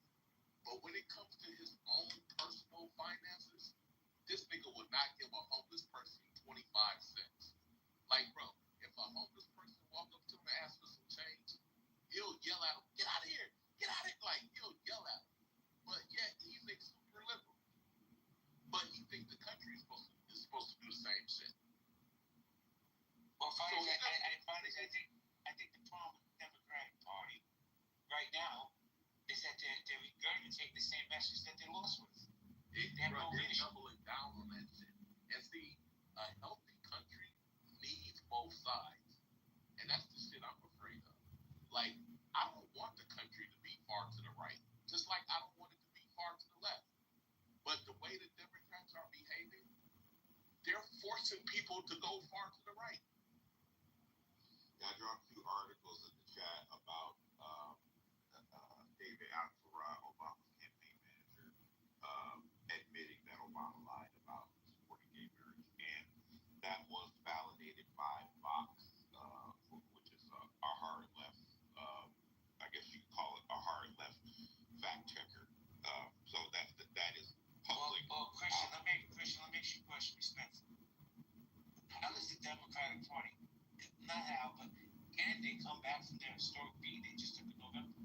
But when it comes to his own personal finances, this nigga would not give a homeless person 25 cents. Like, bro, if a homeless person walk up to him and ask for some change, he'll yell at him, get out of here, get out of here. Like, he'll yell at him. But yet, he's like super liberal. But he thinks the country is supposed to do the same shit. Well, I think the problem with the Democratic Party right now is that they're regurgitating the same message that they lost with. They're doubling down on that shit. And see, a healthy country needs both sides. And that's the shit I'm afraid of. Like, I don't want the country to be far to the right, just like I don't want it to be far to the left. But the way the Democrats are behaving, they're forcing people to go far to the right. Yeah, I dropped 2 articles in the chat about David Axelrod, Obama's campaign manager, admitting that Obama lied about supporting gay marriage, and that was validated by Fox, which is a hard left, I guess you could call it a hard left fact checker. So that is public. Well, Christian, let me ask you a question respectfully. How does the Democratic Party, not how, but can they come back from their historic beat they just took in November?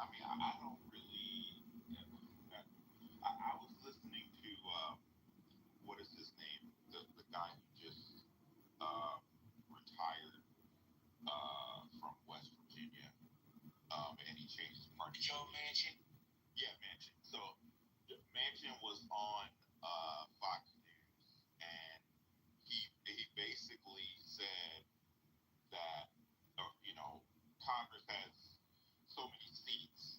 I mean, I don't really. I was listening to what is his name? The guy who just retired from West Virginia, and he changed his party. Joe Manchin. Yeah, Manchin. So Manchin was on Fox News, and he basically said that Congress has so many seats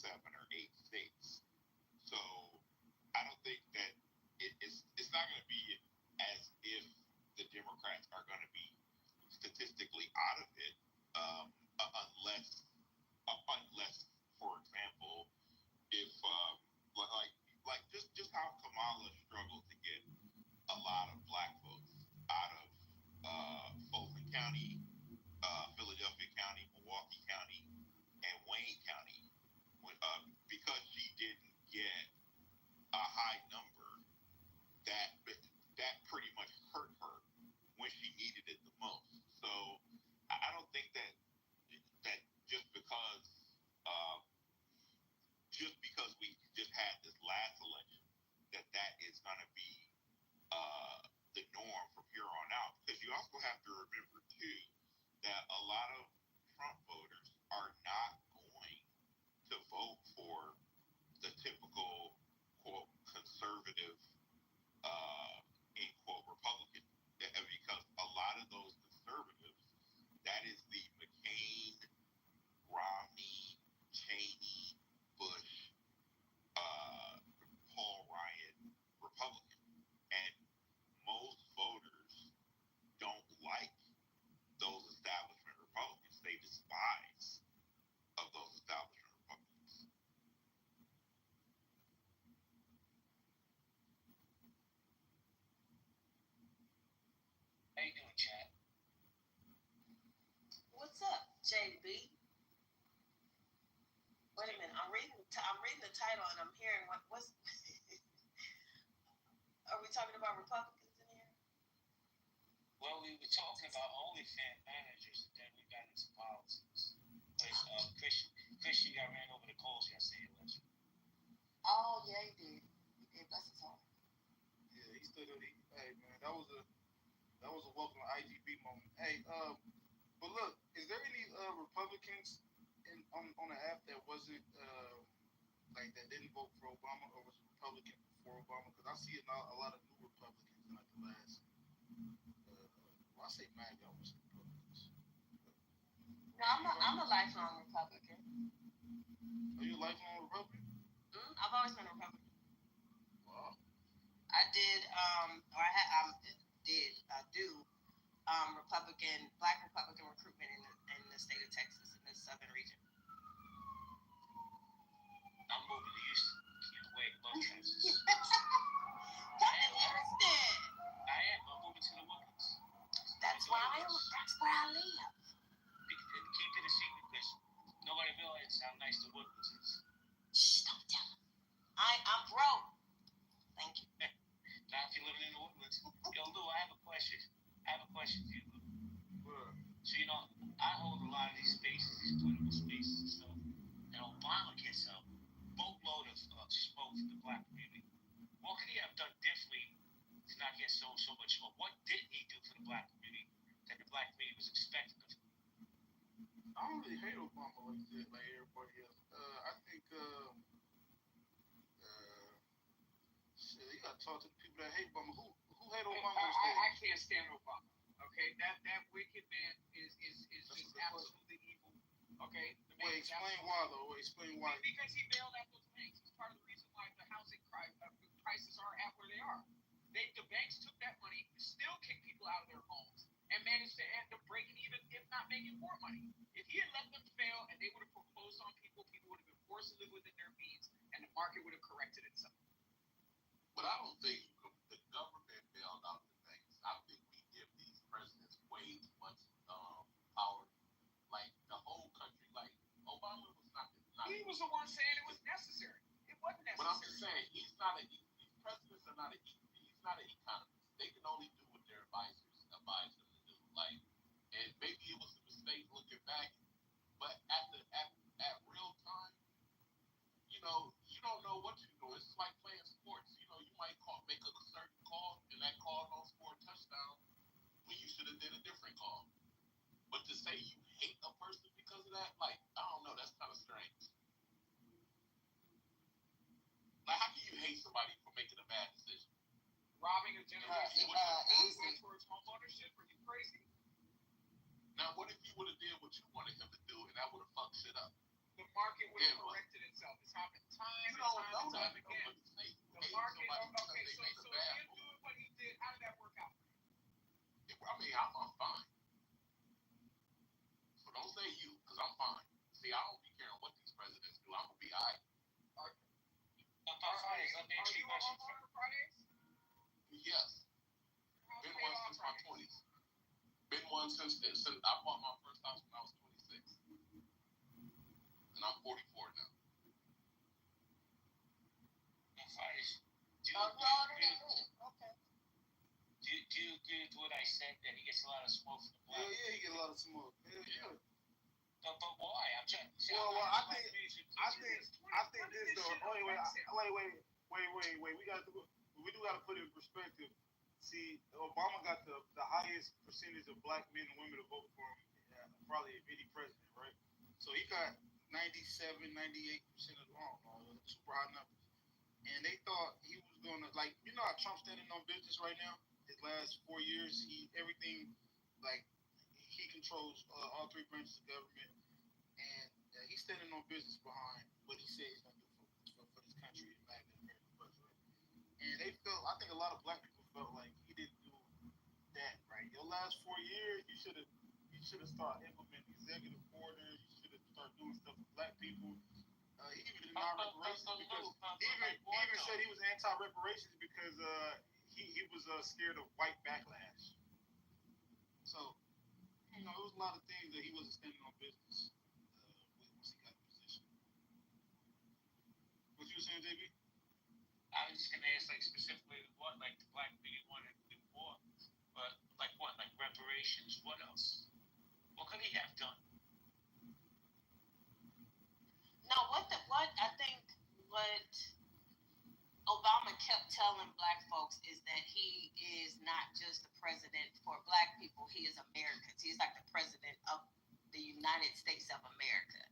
7 or 8 states. So I don't think that it's not going to be as if the Democrats are going to be statistically out of it, unless, for example, if just how Kamala struggled to get a lot of black votes out of Fulton County, Philadelphia County, Milwaukee County, and Wayne County, because she didn't get a high number that pretty much hurt her when she needed it the most. So I don't think that just because we just had this last election that is going to be the norm from here on out. Because you also have to remember too that a lot of Trump voters are not going to vote for the typical quote conservative in quote Republican, because a lot of those conservatives, that is the McCain, Romney, Cheney, Bush, Paul Ryan Republican, and most voters don't like those establishment Republicans. They despise of those establishment Republicans. How you doing, Chad? What's up, JB? Wait a minute, I'm reading the title and I'm hearing what's. Are we talking about Republicans in here? Well, we were talking about OnlyFans managers, and then we got into politics. Christian got ran over the coals yesterday. Oh yeah, he did. He did. Bless his heart. Yeah, he stood up. Hey man, that was a welcome IGB moment. Hey, but look, is there any Republicans on the app that wasn't that didn't vote for Obama or was a Republican before Obama? Because I see a lot of new Republicans in like the last. Well, I say MAGA, I would say Republicans. No, I'm a lifelong Republican. Are you a lifelong Republican? I've always been a Republican. Wow. I did, I do Black Republican recruitment in the state of Texas, in the southern region. I'm moving to Houston. Can't wait. Love Texas. That's interesting. I am. I'm moving to the Woodlands. That's where I live. Keep it a secret, because nobody realizes how nice the Woodlands is. Shh, don't tell them. I'm broke. Thank you. Now, if you're living in the Woodlands, yo, Lou, I have a question. For you, Lou. So, I hold a lot of these spaces, these political spaces and stuff. And Obama gets a boatload of smoke from the black community. What could he have done differently to not get so much smoke? What did he do for the black community that the black community was expecting of him? I don't really hate Obama like that, like everybody else. I think, shit, you gotta talk to the people that hate Obama. Who hate Obama? I can't stand Obama. Okay, that wicked man is just absolutely evil. Okay. Wait, explain why though. Explain why. Because he bailed out those banks. It's part of the reason why the housing prices are at where they are. The banks took that money, still kicked people out of their homes, and managed to end up breaking even, if not making more money. If he had let them fail and they would have foreclosed on people, people would have been forced to live within their means, and the market would have corrected itself. But I don't think the government bailed out the banks. I think we give these presidents way too much power. Like the whole country, like Obama was not. He was the one saying it was necessary. It wasn't necessary. But I'm just saying, these presidents are not he's not an economist. They can only do what their advisors advise them to do. Like, and maybe it was a mistake looking back, but at real time, you don't know what you're doing. It's like playing sports. You might make a certain call, and that call don't score a touchdown when you should have did a different call. But to say you hate a person because of that, like, I don't know, that's kind of strange. Like, how can you hate somebody for making a bad decision? Robbing a generation easy towards home ownership? Are you crazy? Now, what if he would have did what you wanted him to do, and that would have fucked shit up? The market would have corrected itself. It's happened time and time again. The market, okay, so him doing what he did, how did that work out for you? I mean, I'm fine. So don't say you, because I'm fine. See, I don't be caring what these presidents do. I'm going to be all right. Are you on Fridays? Yes. How's Been paying one off since my Fridays? 20s. Been one since I bought my first house when I was 26. And I'm 44 now. Okay. Do you agree with what I said that he gets a lot of smoke from the black? Yeah, he get a lot of smoke. Yeah. But why? I'm trying. Well, I think this though. Wait. We do got to put it in perspective. See, Obama got the highest percentage of black men and women to vote for him, probably of any president, right? So he got 97, 98% of super high numbers. And they thought he was gonna, like, you know how Trump's standing on business right now. His last 4 years, everything, like, he controls all three branches of government, and he's standing on business behind what he said he's gonna do for this country and back in America first, right? And they felt, I think a lot of black people felt like he didn't do that right. Your last 4 years, you should have started implementing executive orders. You should have started doing stuff with black people. He even denied reparations because he even said he was anti-reparations because he was scared of white backlash. So, you know, it was a lot of things that he wasn't standing on business once he got in position. What you were saying, JB? I was just gonna ask, like, specifically what, like, the black people wanted to do more, but like what, like reparations? What else? What could he have done? No, what I think what Obama kept telling black folks is that he is not just the president for black people, he is Americans. He's like the president of the United States of America.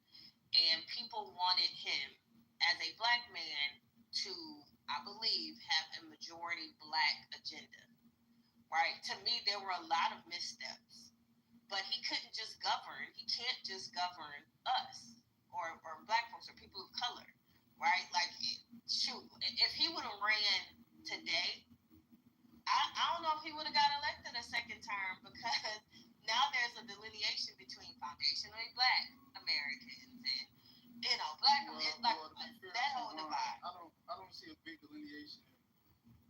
And people wanted him as a black man to, I believe, have a majority black agenda. Right? To me, there were a lot of missteps. But he couldn't just govern. He can't just govern us or black folks or people of color. Right? Like, shoot, if he would have ran today, I don't know if he would have got elected a second term, because now there's a delineation between foundationally black Americans and, you know, black Americans, like that whole divide. I don't see a big delineation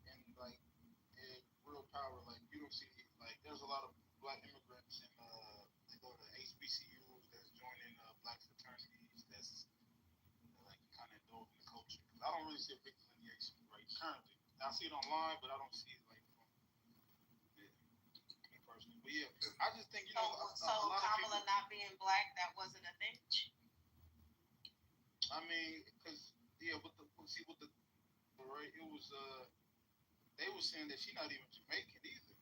in like in real power. Like, you don't see, like, there's a lot of black immigrants and they go to HBCUs that's joining black fraternities that's like kind of indulging the culture. I don't really see a big delineation right currently. I see it online, but I don't see it like from me personally. But yeah, I just think, you know, So a lot Kamala of people, not being black, that wasn't a thing. I mean, because with the right, it was they were saying that she's not even Jamaican either.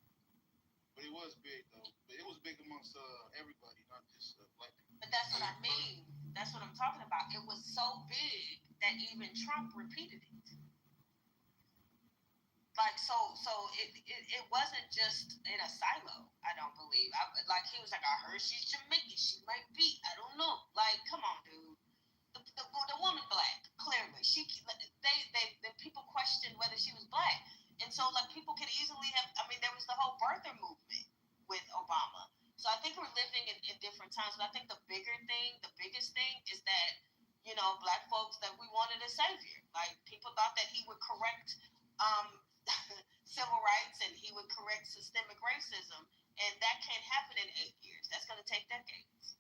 But it was big though. But it was big amongst everybody, not just black people. But that's what I mean. That's what I'm talking about. It was so big that even Trump repeated it. Like, so it wasn't just in a silo. I don't believe. Like, he was like, I heard she's Jamaican. She might be. I don't know. Like, come on, dude. The woman black, clearly. The people questioned whether she was black. And so, like, people could easily have, I mean, there was the whole birther movement with Obama. So I think we're living in different times. But I think the biggest thing is that, you know, black folks, that we wanted a savior. Like, people thought that he would correct civil rights and he would correct systemic racism. And that can't happen in 8 years. That's going to take decades.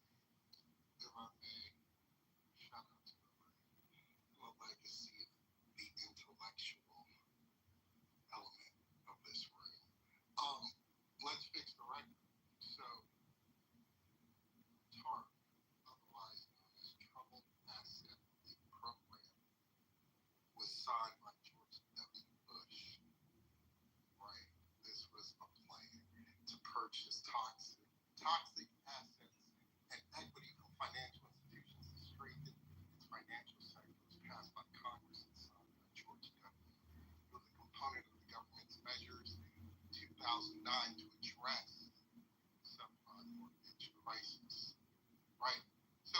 If I may, shout out to the legacy and the intellectual element of this room. Let's fix the record. So, TARP, otherwise known as Troubled Asset Relief Program, was signed by George W. Bush. Right? This was a plan to purchase toxic assets and equity from financial institutions to strengthen its financial sector. Was passed by Congress and signed by George W. It was a component of the government's measures in 2009 to address the subprime mortgage crisis. Right? So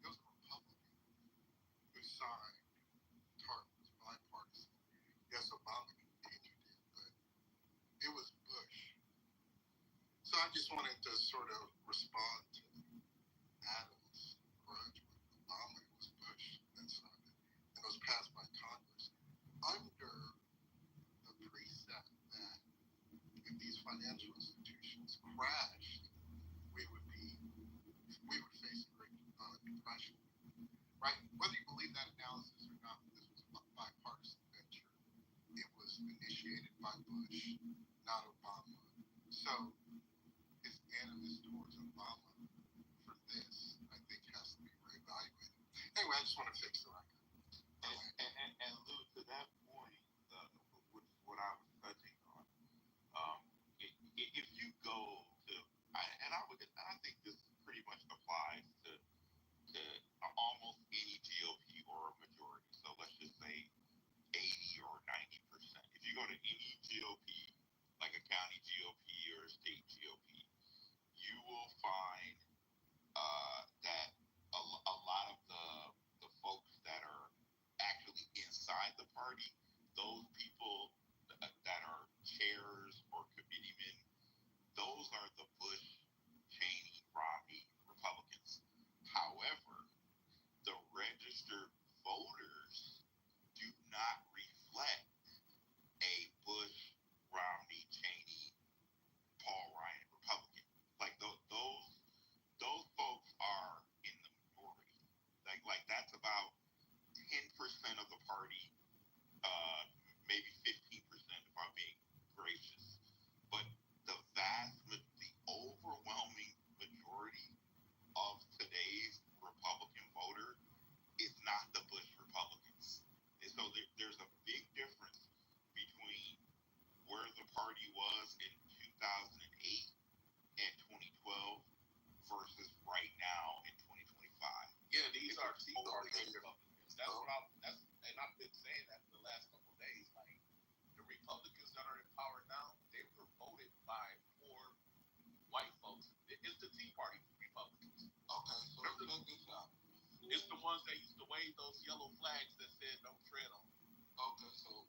it was a Republican just wanted to sort of respond to Adams' grudge with Obama. It was Bush that signed it, and it was passed by Congress under the precept that if these financial institutions crashed, we would face great depression, right? Whether you believe that analysis or not, this was a bipartisan venture. It was initiated by Bush, not Obama. So his animus towards Obama for this, I think, has to be reevaluated. Anyway, I just want to fix the record. And Lou, to that point, which is what I was touching on, if you go to, I think this pretty much applies to almost any GOP or a majority. So let's just say 80 or 90%. If you go to any GOP, like a county GOP or a state GOP, you will find that a lot of the folks that are actually inside the party, those people that are chairs or committeemen, those are the Bush, Cheney, Romney Republicans. However, the registered voters do not reflect a Bush, Romney, Cheney, Paul Ryan Republican. Like those folks are in the minority. Like that's about 10% of the party, maybe 15% if I'm being gracious. But the overwhelming majority of today's Republican voter is not the Bush Republicans. And so there's a big difference between where the party was in 2008 and 2012 versus right now in 2025. Yeah, these are Republicans. That's what and I've been saying that for the last couple of days. Like the Republicans that are in power now, they were voted by poor white folks. It's the Tea Party Republicans. Okay, so check this out. It's the ones that used to wave those yellow flags that said "Don't tread on." Okay, so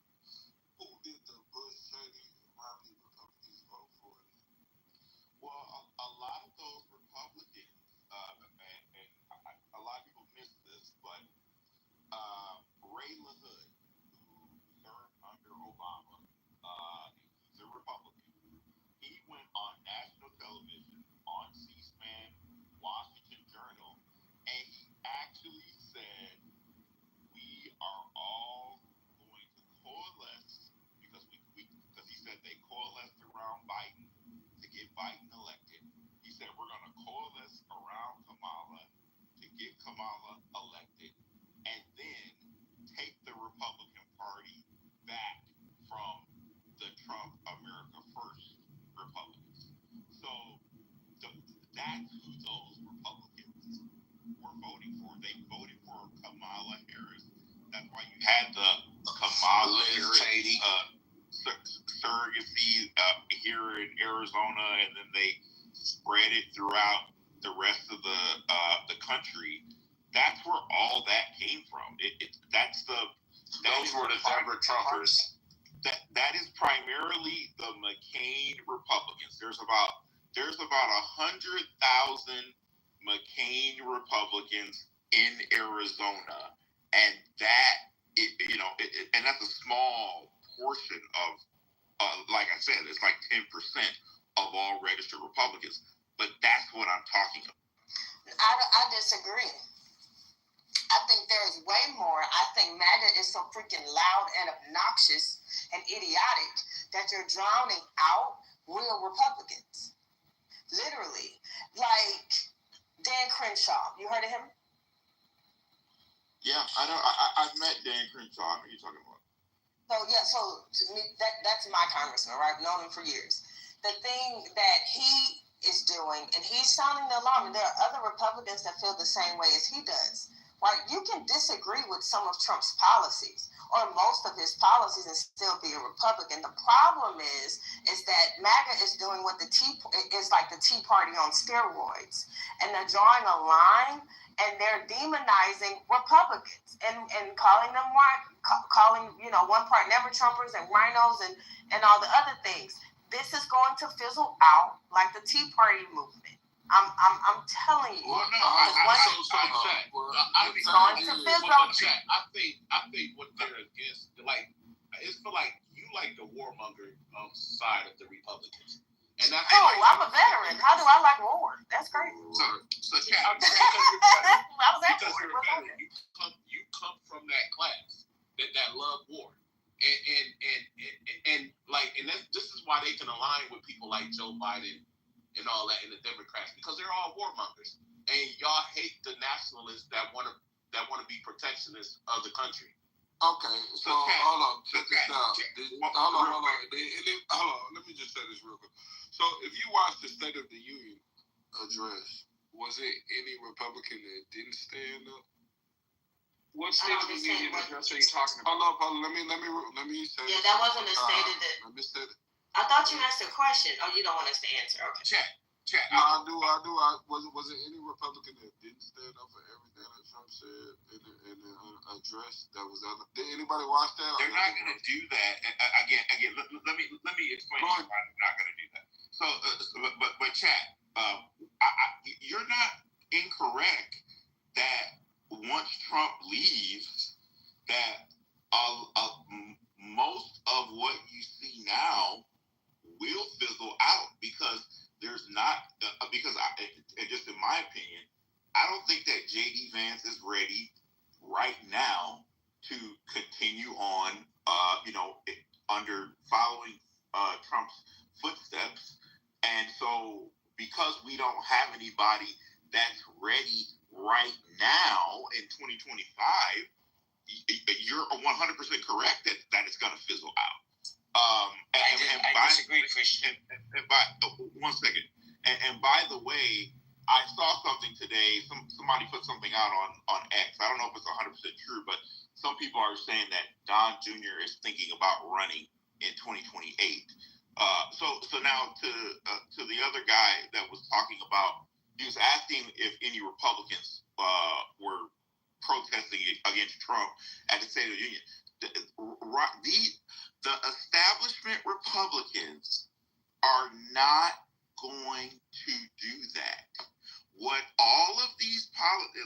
who did the Bush, Cheney, and Romney Republicans vote for? Well, a lot of those Republicans, and a lot of people miss this, but Ray LaHood, who served under Obama, he's a Republican. He went on national television, on C-SPAN, Washington Journal, and he actually said, we are all going to coalesce, because he said they coalesced around Biden to get Biden elected. He said, we're going to coalesce around Kamala to get Kamala elected, and then take the Republican Party back from the Trump America First Republicans. So that's who those Republicans were voting for. They voted for Kamala Harris. That's why you had the Kamala Harris surrogacy here in Arizona, and then they spread it throughout the rest of the country. That's where all that came from. Those were the Denver Trumpers. That is primarily the McCain Republicans. There's about 100,000 McCain Republicans in Arizona, and and that's a small portion of, like I said, it's like 10% of all registered Republicans. But that's what I'm talking about. I disagree. I think there's way more. I think MAGA is so freaking loud and obnoxious and idiotic that you're drowning out real Republicans. Literally. Like Dan Crenshaw. You heard of him? Yeah, I know. I've met Dan Crenshaw. What are you talking about? So to me, that's my congressman, right? I've known him for years. The thing that he is doing, and he's sounding the alarm, and there are other Republicans that feel the same way as he does. Right? You can disagree with some of Trump's policies or most of his policies and still be a Republican. The problem is that MAGA is doing what is like the Tea Party on steroids, and they're drawing a line and they're demonizing Republicans and calling them one part never Trumpers and rhinos and all the other things. this is going to fizzle out like the Tea Party movement. I'm telling you. Well, no, I think what they're against, like, it's for like you like the warmonger side of the Republicans, and that's I'm a veteran. How do I like war? That's crazy. So Chad, because you're veteran, you come from that class that love war, and this is why they can align with people like Joe Biden and all that, and the Democrats, because they're all warmongers, and y'all hate the nationalists that want to be protectionists of the country. Okay, so hold on, check this out. Hold on. Let me just say this real quick. So, if you watch the State of the Union address, was it any Republican that didn't stand up? What State of the Union address are you talking about? Hold on. Let me say. Yeah, that wasn't a State of the. Let me say that. I thought you asked a question. Oh, you don't want us to answer. Okay. Chat. No, I do. Was it any Republican that didn't stand up for everything that Trump said in the address that was out? Did anybody watch that? They're not going to do that. Again. Let me explain to you why they're not going to do that. So, but chat. You're not incorrect that once Trump leaves, that most of what you see now will fizzle out because there's not just in my opinion, I don't think that JD Vance is ready right now to continue on under following Trump's footsteps. And so because we don't have anybody that's ready right now in 2025, you're 100% correct that it's going to fizzle out. I disagree, Christian. One second. And by the way, I saw something today. Somebody put something out on X. I don't know if it's 100% true, but some people are saying that Don Jr. is thinking about running in 2028. So now to the other guy that was talking about, he was asking if any Republicans were protesting against Trump at the State of the Union. The establishment Republicans are not going to do that. What all of these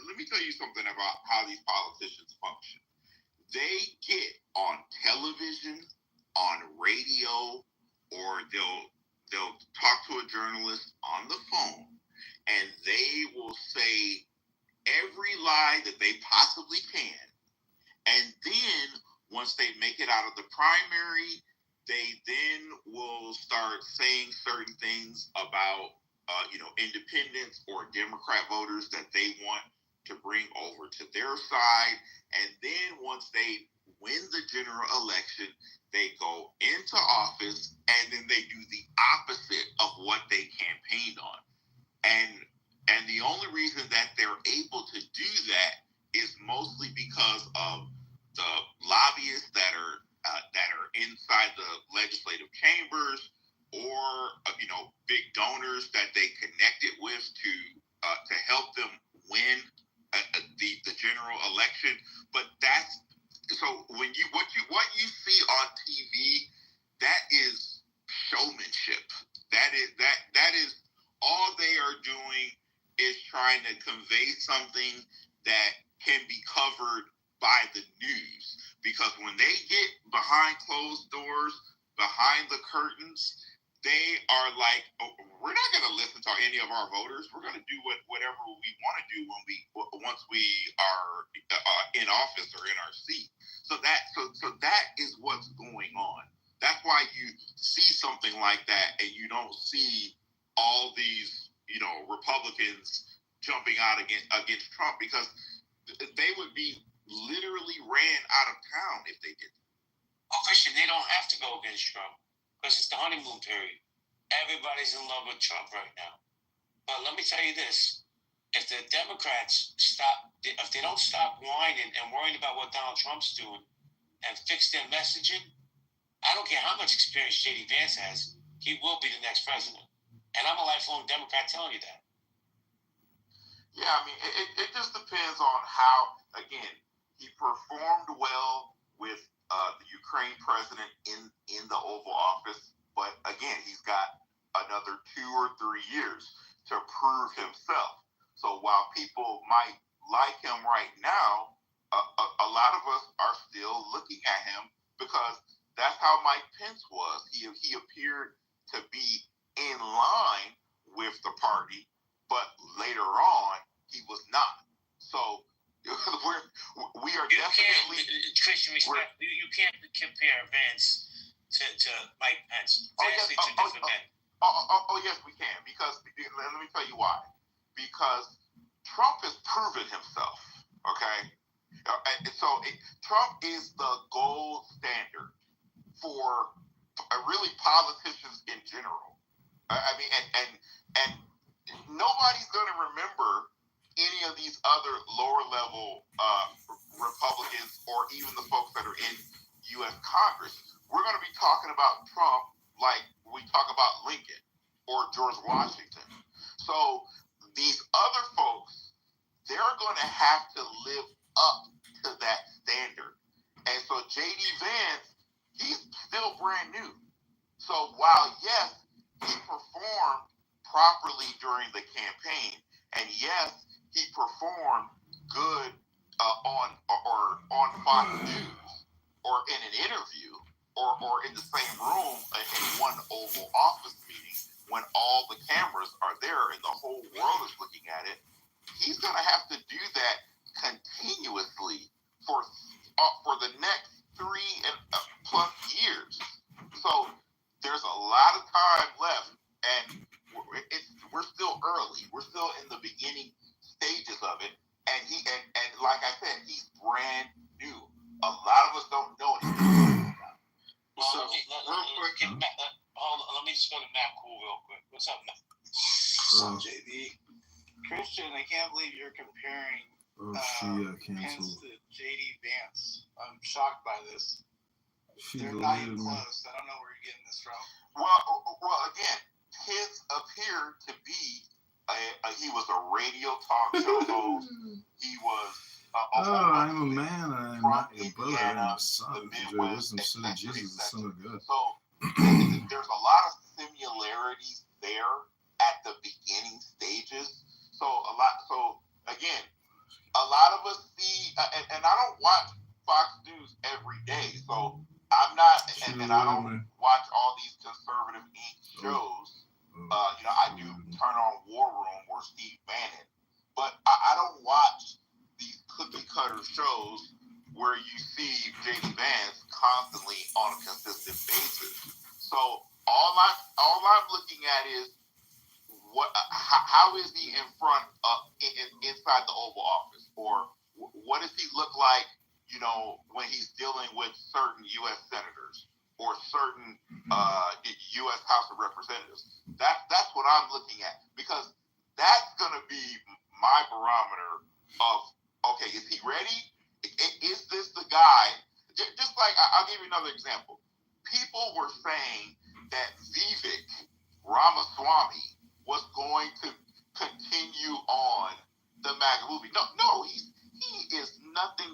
let me tell you something about how these politicians function. They get on television, on radio, or they'll talk to a journalist on the phone, and they will say every lie that they possibly can. And then once they make it out of the primary, they then will start saying certain things about independents or Democrat voters that they want to bring over to their side. And then once they win the general election, they go into office, and then they do the opposite of what they campaigned on. And the only reason that they're able to do that is mostly because of the lobbyists that are inside the legislative chambers, or big donors that they connected with to help them win the general election. But that's so when what you see on TV, that is showmanship. That is all they are doing is trying to convey something that can be covered by the news. Because when they get behind closed doors, behind the curtains, they are like, oh, we're not going to listen to any of our voters. We're going to do whatever we want to do once we are in office or in our seat. So that is what's going on. That's why you see something like that, and you don't see all these Republicans jumping out against Trump, because they would be literally ran out of town if they did. Oh, Christian, they don't have to go against Trump because it's the honeymoon period. Everybody's in love with Trump right now. But let me tell you this. If the Democrats if they don't stop whining and worrying about what Donald Trump's doing and fix their messaging, I don't care how much experience J.D. Vance has, he will be the next president. And I'm a lifelong Democrat telling you that. Yeah, I mean, it just depends on how, again, he performed well with the Ukraine president in the Oval Office. But again, he's got another 2 or 3 years to prove himself. So while people might like him right now, a lot of us are still looking at him because that's how Mike Pence was. He appeared to be in line with the party, but later on he was not. So we are definitely. Christian respect. You can't compare Vance to Mike Pence. Vance is two different men. Oh, yes, we can. Because let me tell you why. Because Trump has proven himself. Okay. Trump is the gold standard for really politicians in general. I mean, and nobody's going to remember any of these other lower level Republicans or even the folks that are in U.S. Congress. We're going to be talking about Trump like we talk about Lincoln or George Washington. So these other folks, they're going to have to live up to that standard. And so J.D. Vance, he's still brand new. So while, yes, he performed properly during the campaign, and yes, he performed good on Fox News or in an interview or in the same room in one Oval Office meeting when all the cameras are there and the whole world is looking at it, he's going to have to do that continuously for the next 3+ years. So there's a lot of time left, and we're still early. We're still in the beginning stages of it, and like I said, he's brand new. A lot of us don't know anything. Let me just go to Matt Cool real quick. What's up, Matt? What's up, JB? Christian, I can't believe you're comparing Pence to J.D. Vance. I'm shocked by this. They're not even close. I don't know where you're getting this from. Well, again, Pence appeared to be he was a radio talk show host. He was I'm a man, I'm not your brother, I'm a son. Wisdom, son of Jesus, the son of God. So there's a lot of similarities there at the beginning stages. So again, a lot of us see, and I don't watch Fox News every day, so I'm not, and I don't watch all these conservative shows. I do turn on War Room or Steve Bannon, but I don't watch these cookie cutter shows where you see J.D. Vance constantly on a consistent basis. So all I'm looking at is how is he in front of inside the Oval Office, or what does he look like? When he's dealing with certain U.S. senators or certain U.S. House of Representatives. That's what I'm looking at, because that's going to be my barometer of, okay, is he ready? Is this the guy? Just like, I'll give you another example. People were saying that Vivek Ramaswamy was going to continue on the MAGA movie. No, he is nothing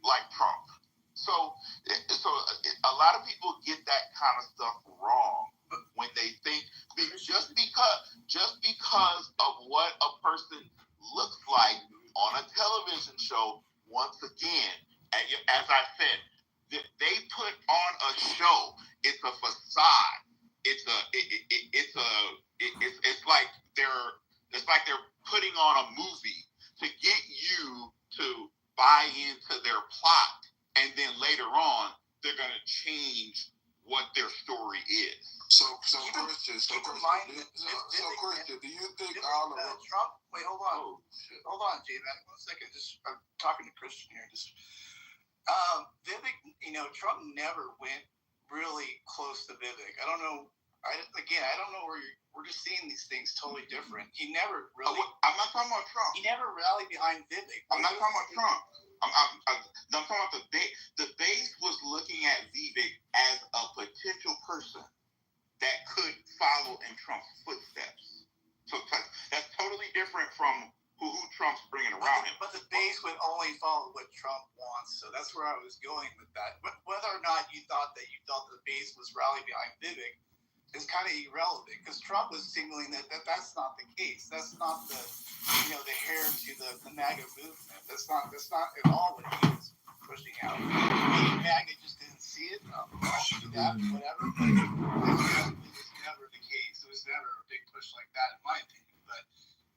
like Trump. So a lot of people get that kind of stuff wrong when they think just because of what a person looks like on a television show. Once again, as I said, they put on a show. It's a facade. It's like they're putting on a movie to get you to buy into their plot, and then later on they're going to change what their story is. So Christian, do you think all of Trump? Wait, hold on, J-Man, 1 second. I'm talking to Christian here. Vivek, Trump never went really close to Vivek. I don't know. I don't know where we're just seeing these things totally different. He never really. I'm not talking about Trump. He never rallied behind Vivek. I'm not talking about Trump. I'm talking about the base. The base was looking at Vivek as a potential person that could follow in Trump's footsteps. So that's totally different from who Trump's bringing around him. But the base would only follow what Trump wants, so that's where I was going with that. But whether or not you felt the base was rallying behind Vivek is kind of irrelevant, because Trump was signaling that that's not the case. That's not the the heir to the MAGA movement. That's not at all what he was pushing out. Maybe MAGA just didn't see it. Whatever. But that was never the case. It was never a big push like that, in my opinion. But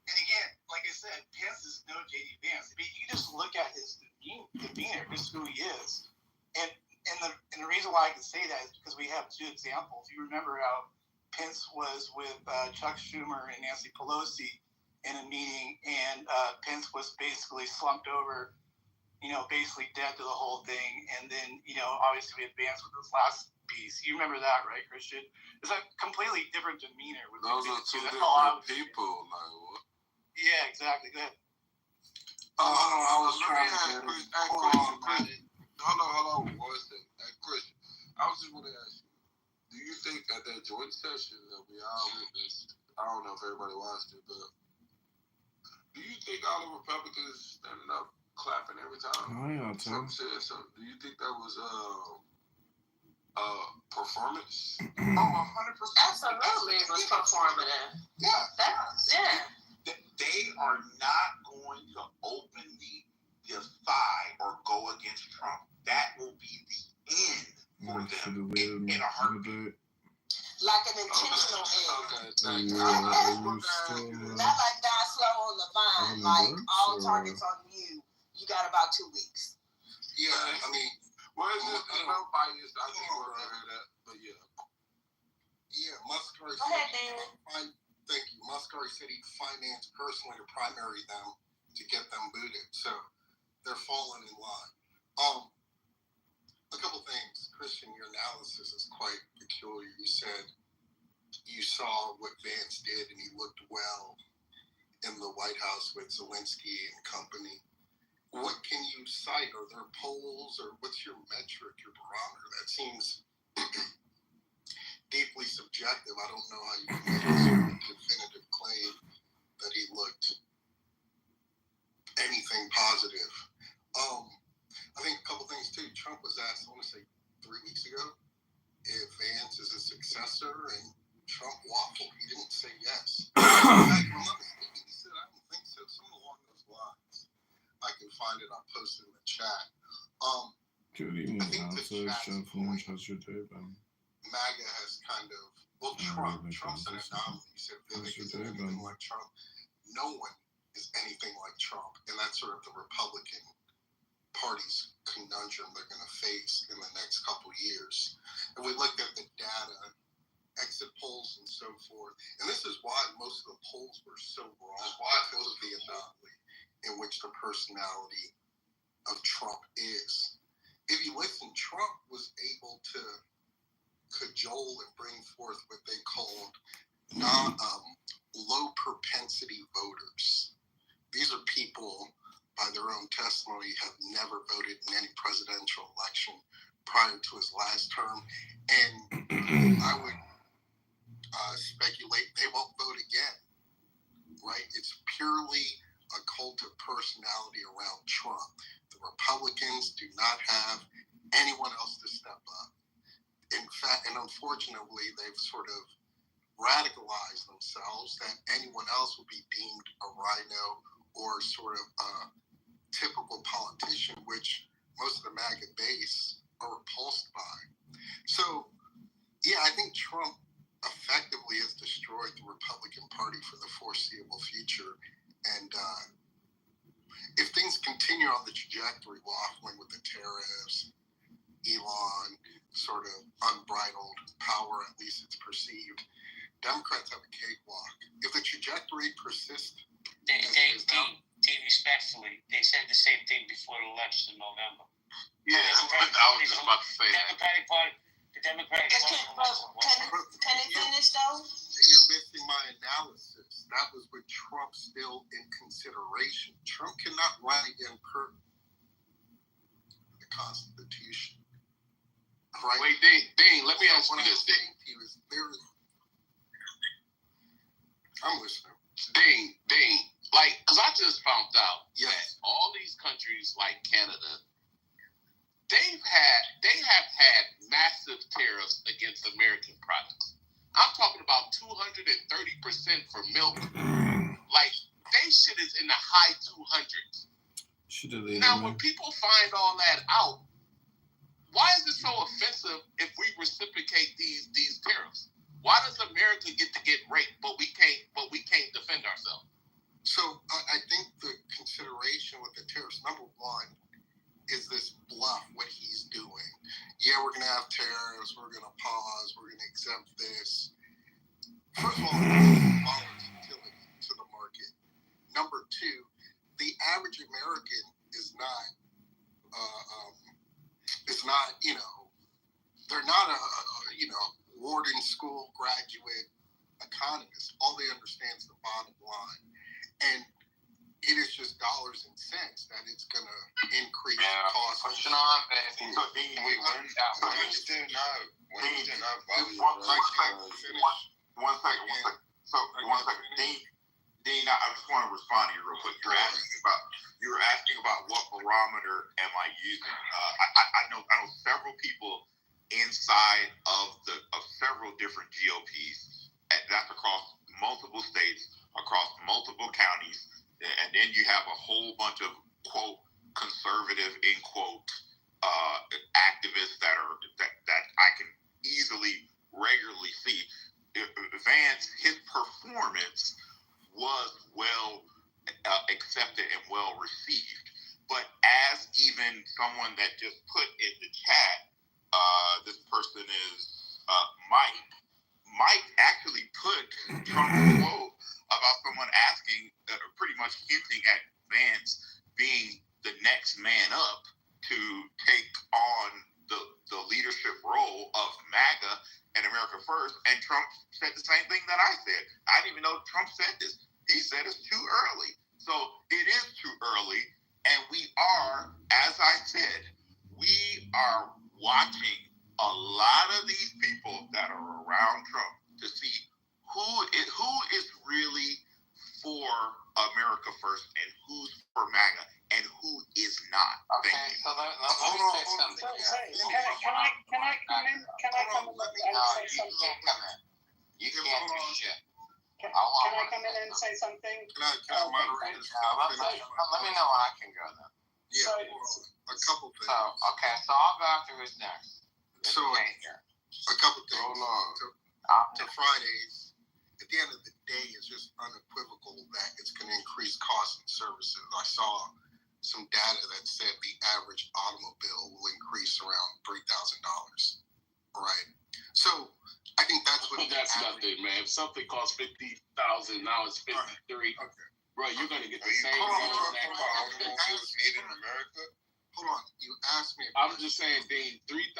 and again, like I said, Pence is no J.D. Vance. I mean, you can just look at his demeanor, just who he is. And the reason why I can say that is because we have two examples. You remember how Pence was with Chuck Schumer and Nancy Pelosi in a meeting, and Pence was basically slumped over, basically dead to the whole thing. And then, obviously we advanced with this last piece. You remember that, right, Christian? It's a completely different demeanor. With those are two different people. Like, what? Yeah, exactly. Go ahead. Hold on. One second. Hey, Christian, I was just want to ask you, do you think at that joint session that we all witnessed, I don't know if everybody watched it, but do you think all the Republicans standing up, clapping every time Trump said something, do you think that was performance? 100%. Absolutely, it was performative. Yeah. They are not going to openly defy or go against Trump. That will be the end for them in a heartbeat. Like an intentional end. Okay. Not like die slow on the vine, like all targets on you. You got about 2 weeks. Yeah, I mean, well, it's just no bias. I just want to hear that, but yeah. Yeah, Muscari. Go ahead, Dan. Thank you. Muscari said he financed personally to primary them to get them booted, so they're falling in line. A couple things, Christian. Your analysis is quite peculiar. You said you saw what Vance did, and he looked well in the White House with Zelensky and company. What can you cite? Are there polls, or what's your metric, your barometer? That seems deeply subjective. I don't know how you can make a definitive claim that he looked anything positive. I think a couple things too. Trump was asked, I want to say 3 weeks ago, if Vance is a successor, and Trump waffled. He didn't say yes. In fact, I'm not mistaken, he said, I don't think so. Something along those lines. I can find it. I'll post it in the chat. Good evening, Jeff. How's your day been? MAGA has kind of, Trump's an anomaly. You said Vivek is anything like Trump. No one is anything like Trump, and that's sort of the Republican Party's conundrum they're going to face in the next couple years. And we looked at the data, exit polls and so forth, and this is why most of the polls were so wrong, because of the anomaly in which the personality of Trump is. If you listen, Trump was able to cajole and bring forth what they called low propensity voters. These are people, by their own testimony, have never voted in any presidential election prior to his last term, and I would speculate they won't vote again, right? It's purely a cult of personality around Trump. The Republicans do not have anyone else to step up. In fact, and unfortunately, they've sort of radicalized themselves that anyone else would be deemed a rhino or sort of a typical politician, which most of the MAGA base are repulsed by. So, yeah, I think Trump effectively has destroyed the Republican Party for the foreseeable future. And if things continue on the trajectory, we'll often with the tariffs, Elon, sort of unbridled power, at least it's perceived. Democrats have a cakewalk. If the trajectory persists, respectfully, they said the same thing before the election in November. Yeah, I was just about to say that. The Democratic Can it finish though? You're missing my analysis. That was with Trump still in consideration. Trump cannot run again per the Constitution. Right? Wait, Dane, let me ask you this, Dane. He was very... I'm listening. Dane, Like, because I just found out that all these countries like Canada, they have had massive tariffs against American products. I'm talking about 230% for milk. Like, they shit is in the high 200s. Now, when people find all that out, why is it so offensive if we reciprocate these tariffs? Why does America get to get raped, but we can't defend ourselves? So I think the consideration with the tariffs, number one, is this bluff, what he's doing. Yeah, we're going to have tariffs, we're going to pause, we're going to exempt this. First of all, it's volatility to the market. Number two, the average American is not, they're not a Wharton School graduate economist. All they understand is the bottom line. And it is just dollars and cents that it's going to increase costs. Pushing on, man. So, Dean, when you did not One second. So, one second. Dean, I just want to respond to you real quick. You were asking about what barometer am I using. I know several people inside of several different GOPs, and that's across multiple states, across multiple counties, and then you have a whole bunch of quote conservative in quote activists that I can easily regularly see. Vance, his performance was well accepted and well received, but as even someone that just put in the chat, this person is Mike actually put Trump's quote about someone asking, pretty much hinting at Vance being the next man up to take on the leadership role of MAGA and America First, and Trump said the same thing that I said. I didn't even know Trump said this. He said it's too early. So it is too early, and we are, as I said, we are watching a lot of these people that are around Trump to see who is really for America First and who's for MAGA and who is not. Okay, so let me say something. Can I come in? Can I come in and say something? You can't come in. You can't do shit. Can I come in and say something? Can I moderate this? Let me know when I can go then. Yeah, a couple things. So I'll go after who's next. So a couple things. To Fridays, at the end of the day, it's just unequivocal that it's going to increase costs and services. I saw some data that said the average automobile will increase around $3,000. Right. So I think that's what. That's nothing, man. If something costs $50,000, now it's $53,000. Okay. Bro, you're gonna get the same. Made in America. Hold on. You asked me. I'm just saying, Dean, $3,000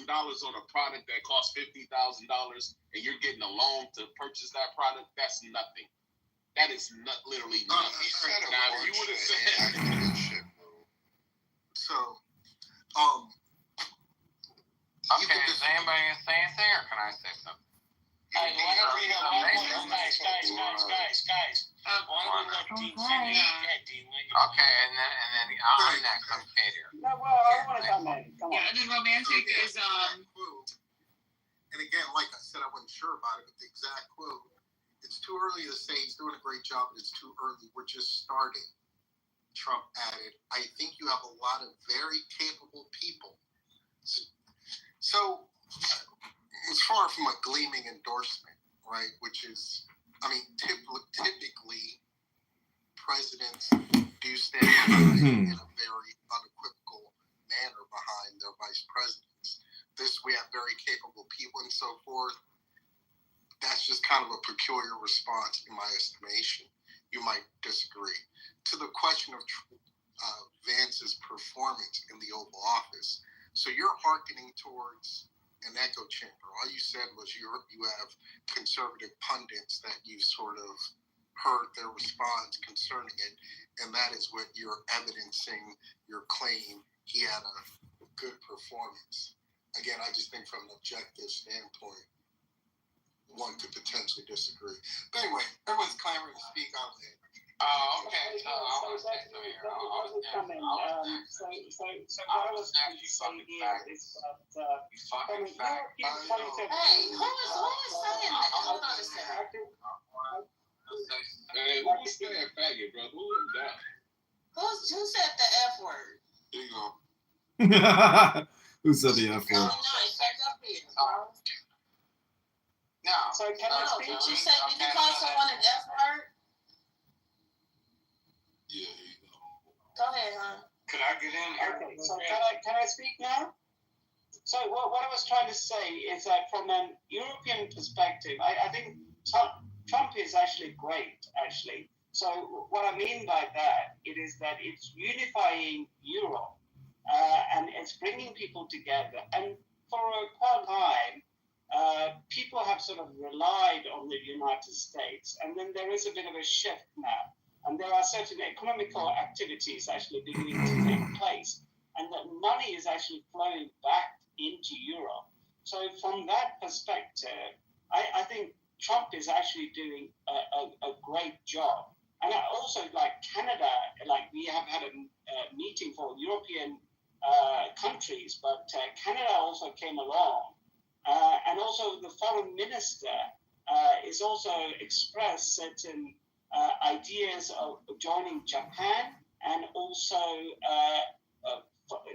on a product that costs $50,000, and you're getting a loan to purchase that product. That's nothing. That is literally nothing. Now, if you would have said. So, okay, does anybody say anything, or can I say something? Guys. Why don't we let Dean finish? Okay, and then I'm next. I'm Kate here. No, well, I want to comment. Come on. Yeah, and then romantic is And again, like I said, I wasn't sure about it, but the exact quote: "It's too early to say he's doing a great job, but it's too early. We're just starting." Trump added, "I think you have a lot of very capable people." So it's far from a gleaming endorsement, right? Which is, I mean, typically presidents do stand in a very unequivocal manner behind their vice presidents. This, we have very capable people and so forth. That's just kind of a peculiar response in my estimation. You might disagree. To the question of Vance's performance in the Oval Office, so you're hearkening towards an echo chamber. All you said was you have conservative pundits that you sort of heard their response concerning it, and that is what you're evidencing your claim he had a good performance. Again, I just think from an objective standpoint, one could potentially disagree. But anyway, everyone's clamoring to speak on it. Oh, okay. So I was saying so here. That was coming. So what I was trying to say here is that from a European point of view. Hey, who is saying that? Hold on a second. Hey, who was saying faggot, bro? Who is that? Who said the F word? There you go. Who said the F No, word? it's back up here. Now, So can I speak? Did you call someone an F word? yeah, here you go. Go ahead, hon. Could I get in here? Okay, so can I speak now? So what I was trying to say is that from an European perspective, I think Trump is actually great, actually. So what I mean by that, it is that it's unifying Europe and it's bringing people together. And for quite a time, people have sort of relied on the United States, and then there is a bit of a shift now. And there are certain economical activities actually beginning to take place, and that money is actually flowing back into Europe. So from that perspective, I think Trump is actually doing a great job. And I also like Canada, like we have had a meeting for European countries, but Canada also came along. And also the foreign minister is also expressed certain ideas of joining Japan and also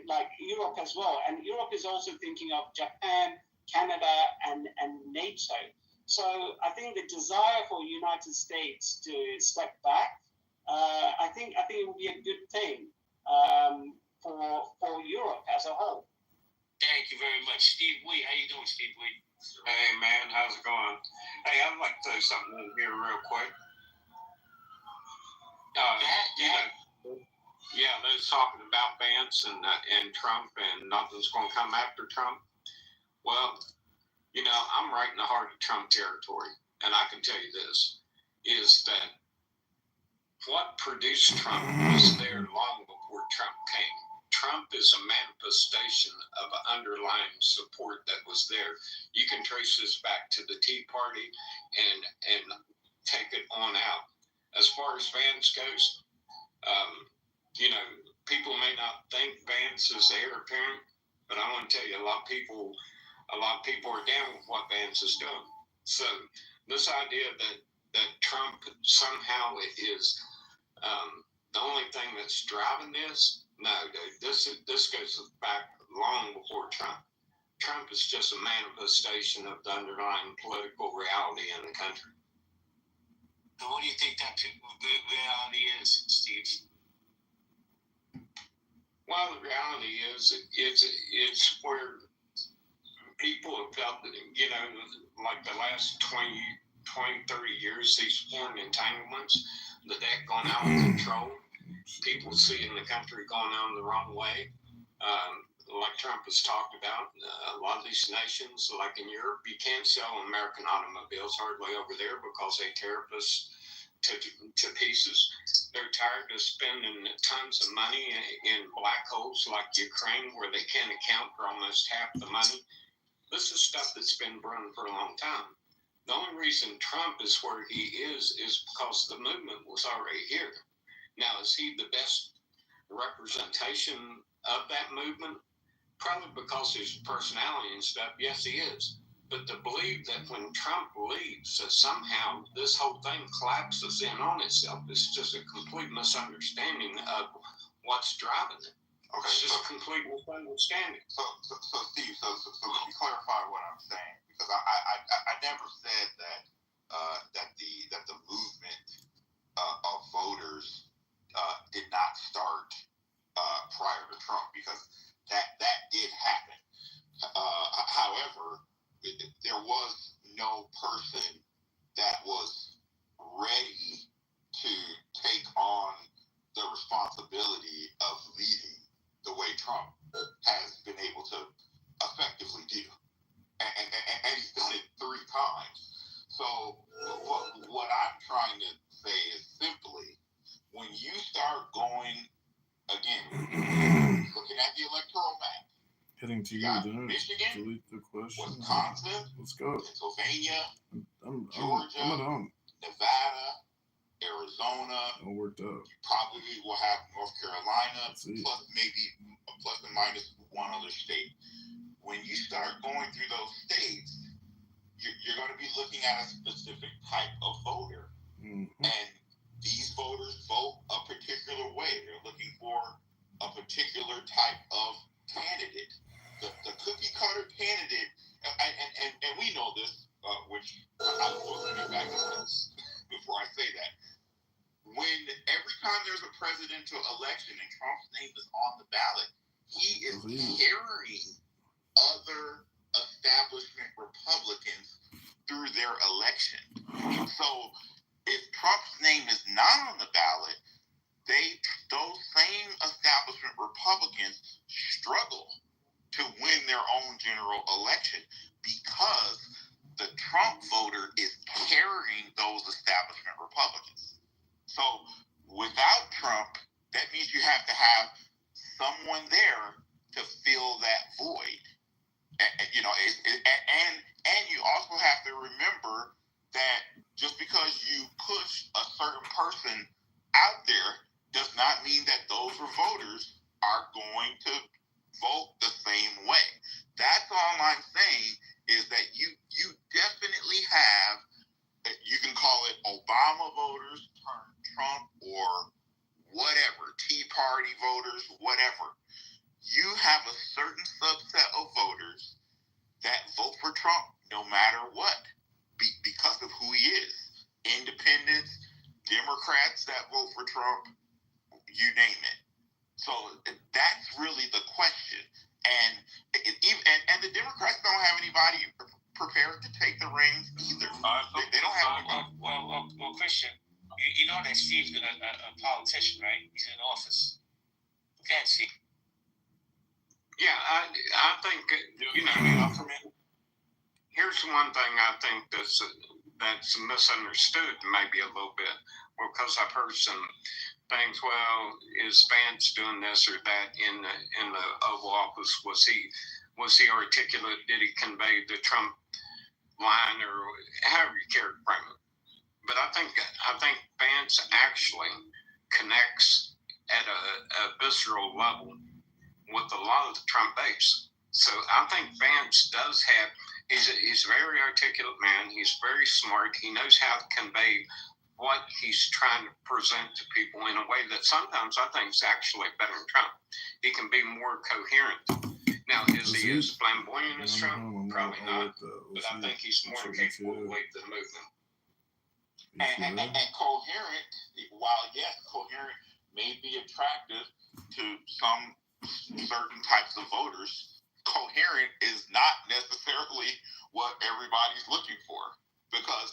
like Europe as well. And Europe is also thinking of Japan, Canada, and NATO. So I think the desire for United States to step back, I think it will be a good thing for Europe as a whole. Thank you very much, Steve Wee. How you doing, Steve Wee? Hey man, how's it going? Hey, I'd like to say something in here real quick. Yeah, they're talking about Vance and Trump, and nothing's going to come after Trump. Well, you know, I'm right in the heart of Trump territory, and I can tell you this, is that what produced Trump was there long before Trump came. Trump is a manifestation of an underlying support that was there. You can trace this back to the Tea Party and take it on out. As far as Vance goes, you know, people may not think Vance is the heir apparent, but I want to tell you, a lot of people are down with what Vance is doing. So this idea that Trump somehow is the only thing that's driving this, no, dude, this goes back long before Trump. Trump is just a manifestation of the underlying political reality in the country. So what do you think that reality is, Steve? Well, the reality is it's where people have felt that, you know, like the last 20, 30 years, these foreign entanglements, the debt going out of control, people seeing the country going on the wrong way. Like Trump has talked about, a lot of these nations, like in Europe, you can't sell American automobiles hardly over there because they tear us to pieces. They're tired of spending tons of money in black holes like Ukraine, where they can't account for almost half the money. This is stuff that's been brewing for a long time. The only reason Trump is where he is because the movement was already here. Now, is he the best representation of that movement? Probably because of his personality and stuff, yes, he is. But to believe that when Trump leaves, that somehow this whole thing collapses in on itself is just a complete misunderstanding of what's driving it. Okay, it's just a complete misunderstanding. So Steve, so let me clarify what I'm saying, because I never said that the movement of voters did not start prior to Trump, because that did happen. However, there was no person that was ready to take on the responsibility of leading the way Trump has been able to effectively do. And he's done it 3 times. So what I'm trying to say is simply, when you start going, again, looking at the electoral map, Heading to you, then Michigan, delete the question. Wisconsin, Let's go. Pennsylvania, I'm Georgia, at home. Nevada, Arizona. All worked out. You probably will have North Carolina, plus and minus one other state. When you start going through those states, you're going to be looking at a specific type of voter. And these voters vote a particular way. They're looking for a particular type of candidate. The cookie cutter candidate, and we know this, which I'm supposed to get back to this before I say that. When every time there's a presidential election and Trump's name is on the ballot, he is carrying other establishment Republicans through their election. So if Trump's name is not on the ballot, those same establishment Republicans struggle to win their own general election because the Trump voter is carrying those establishment Republicans. So without Trump, that means you have to have someone there to fill that void. And you also have to remember that just because you push a certain person out there does not mean that those voters are going to vote the same way. That's all I'm saying is that you definitely have, you can call it Obama voters turned Trump or whatever, Tea Party voters, whatever. You have a certain subset of voters that vote for Trump no matter what because of who he is. Independents, Democrats that vote for Trump, you name it. So that's really the question. And the Democrats don't have anybody prepared to take the reins either. They don't have anybody. Well, Christian, you know that Steve's a politician, right? He's in office. You can't see. Yeah, I think, here's one thing I think that's misunderstood maybe a little bit, because I've heard some things, well, is Vance doing this or that in the Oval Office? Was he articulate? Did he convey the Trump line, or however you care to frame it? But I think Vance actually connects at a visceral level with a lot of the Trump base. So I think Vance does have, he's a very articulate man. He's very smart. He knows how to convey what he's trying to present to people in a way that sometimes I think is actually better than Trump. He can be more coherent. Now, is he as flamboyant as Trump? Probably not. But I think he's more capable of leading the movement. And coherent, while yes, coherent may be attractive to some certain types of voters, coherent is not necessarily what everybody's looking for. Because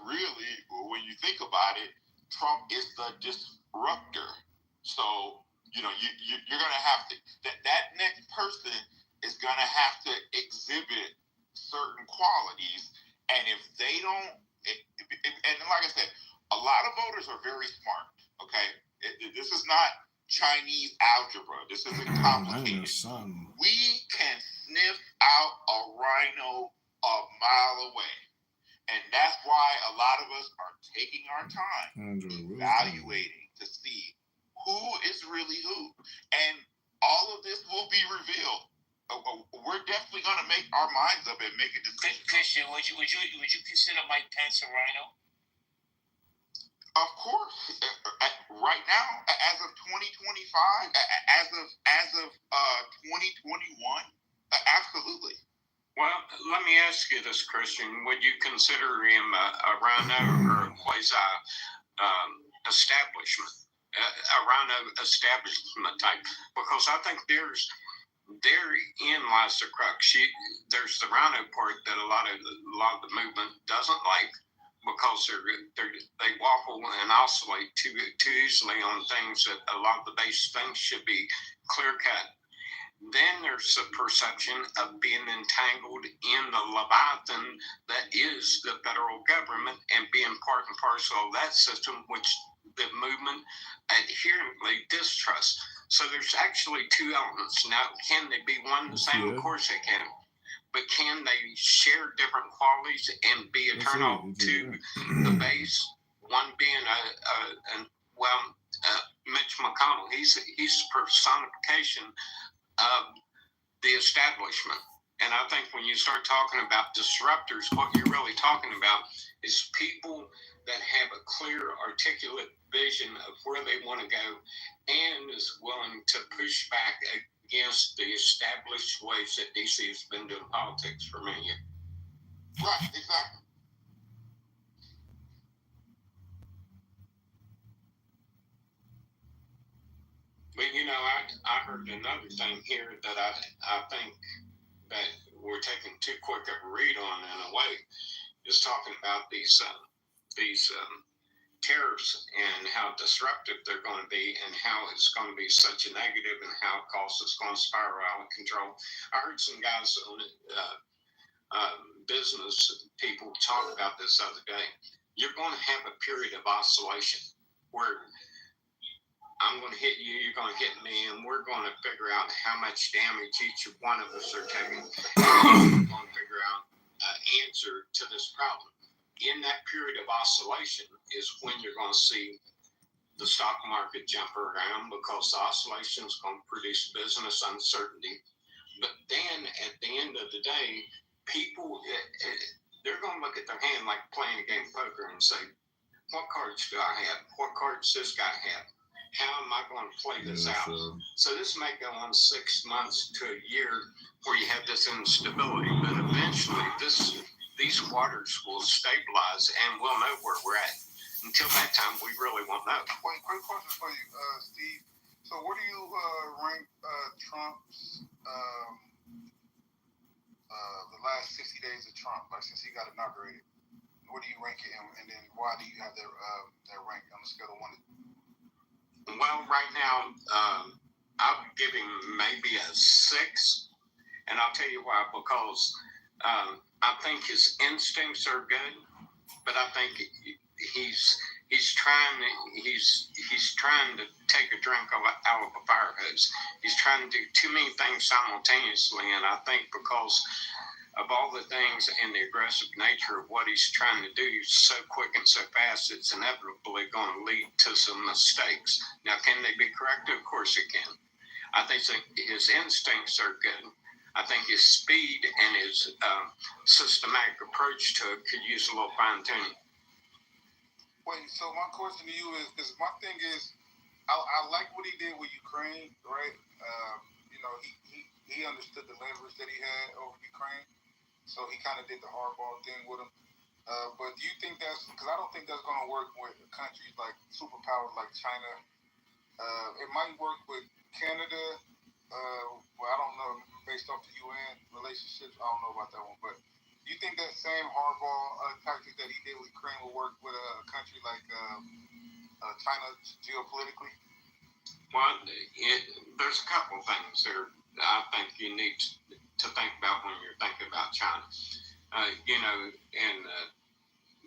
really, when you think about it, Trump is the disruptor. So, you're going to have to, that next person is going to have to exhibit certain qualities. And if they don't, and like I said, a lot of voters are very smart, okay? This is not Chinese algebra. This isn't complicated. We can sniff out a rhino a mile away. And that's why a lot of us are taking our time evaluating to see who is really who. And all of this will be revealed. We're definitely going to make our minds up and make a decision. Christian, would you consider Mike Pence a rhino? Of course. Right now, as of 2025, as of 2021, absolutely. Well, let me ask you this, Christian. Would you consider him a rhino or a quasi-establishment? A rhino establishment type? Because I think therein lies the crux. There's the rhino part that a lot of the movement doesn't like, because they waffle and oscillate too easily on things that a lot of the base things should be clear cut. Then there's the perception of being entangled in the leviathan that is the federal government and being part and parcel of that system, which the movement adherently distrusts. So there's actually two elements. Now, can they be one and the same? Of course they can. But can they share different qualities and be eternal to the base? one being Mitch McConnell. He's the personification of the establishment. And I think when you start talking about disruptors, what you're really talking about is people that have a clear, articulate vision of where they want to go and is willing to push back against the established ways that DC has been doing politics for many years. Right, exactly. But I heard another thing here that I think that we're taking too quick of a read on in a way, is talking about these tariffs and how disruptive they're going to be and how it's going to be such a negative and how costs is going to spiral out of control. I heard some guys on business people talk about this the other day. You're going to have a period of oscillation where I'm going to hit you, you're going to hit me, and we're going to figure out how much damage each one of us are taking. And we're going to figure out an answer to this problem. In that period of oscillation is when you're going to see the stock market jump around, because the oscillation is going to produce business uncertainty. But then at the end of the day, people, they're going to look at their hand like playing a game of poker and say, what cards do I have? What cards does this guy have? How am I going to play this out? So this may go on 6 months to a year where you have this instability, but eventually these waters will stabilize and we'll know where we're at. Until that time, we really won't know. Wait, quick question for you, Steve. So where do you rank Trump's the last 60 days of Trump, like since he got inaugurated? Where do you rank it, and then why do you have their rank on the scale of 1 to 10? Well, right now, I would give him maybe a 6, and I'll tell you why. Because I think his instincts are good, but I think he's trying to take a drink out of a fire hose. He's trying to do too many things simultaneously, and I think because of all the things and the aggressive nature of what he's trying to do so quick and so fast, it's inevitably going to lead to some mistakes. Now, can they be corrected? Of course it can. I think his instincts are good. I think his speed and his systematic approach to it could use a little fine-tuning. Wait, so my question to you is, because my thing is, I like what he did with Ukraine, right? He understood the leverage that he had over Ukraine. So he kind of did the hardball thing with him. But do you think that's, because I don't think that's going to work with countries like superpowers like China. It might work with Canada. Well, I don't know, based off the UN relationships, I don't know about that one. But do you think that same hardball tactic that he did with Ukraine will work with a country like China geopolitically? Well, there's a couple of things there I think you need to think about when you're thinking about China. In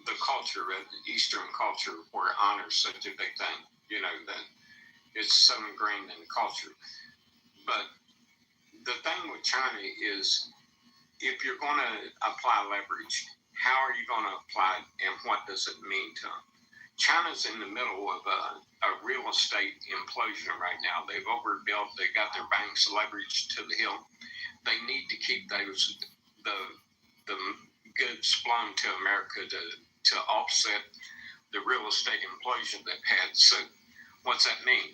the culture, the Eastern culture, where honor is such a big thing, that it's so ingrained in the culture. But the thing with China is, if you're going to apply leverage, how are you going to apply it, and what does it mean to them? China's in the middle of a real estate implosion right now. They've overbuilt. They got their banks leveraged to the hill. They need to keep the goods flown to America to offset the real estate implosion they've had. So what's that mean?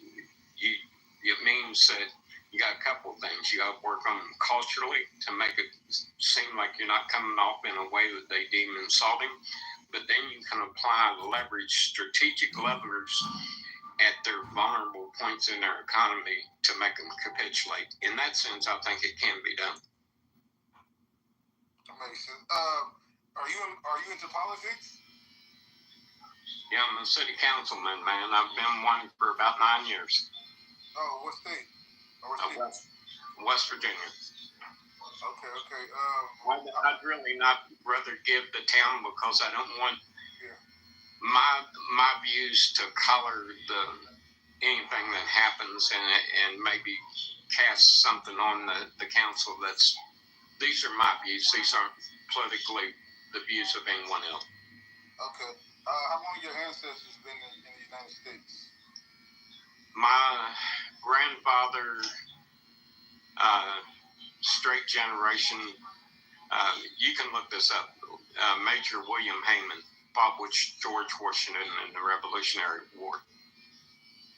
It means that you got a couple of things. You got to work on them culturally to make it seem like you're not coming off in a way that they deem insulting. But then you can apply leverage, strategic levers at their vulnerable points in their economy to make them capitulate. In that sense, I think it can be done. Amazing. Are you into politics? Yeah, I'm a city councilman, man. I've been one for about 9 years. Oh, what state? West Virginia. Okay. I'd really not rather give the town, because I don't want my views to color anything that happens and maybe cast something on the council. These are my views. These aren't politically the views of anyone else. Okay. How long your ancestors been in the United States? My grandfather, straight generation, you can look this up, Major William Hayman fought with George Washington in the Revolutionary War.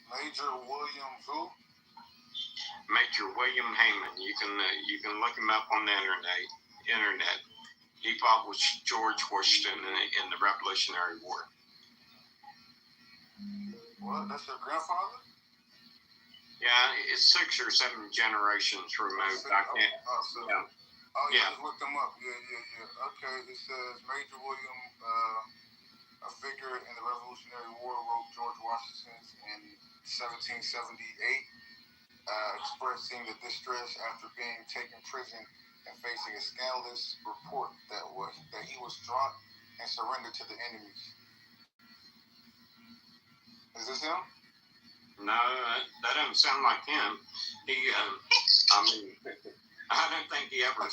Major William who? Major William Hayman. You can look him up on the internet. He fought with George Washington in the Revolutionary War. What? That's your grandfather? Yeah, it's 6 or 7 generations removed. I can't. Yeah. Oh, yeah. Just looked them up. Yeah. Okay, it says Major William, a figure in the Revolutionary War, wrote George Washington in 1778, expressing the distress after being taken prisoner and facing a scandalous report that he was drunk and surrendered to the enemy. Is this him? No, that doesn't sound like him. I don't think he ever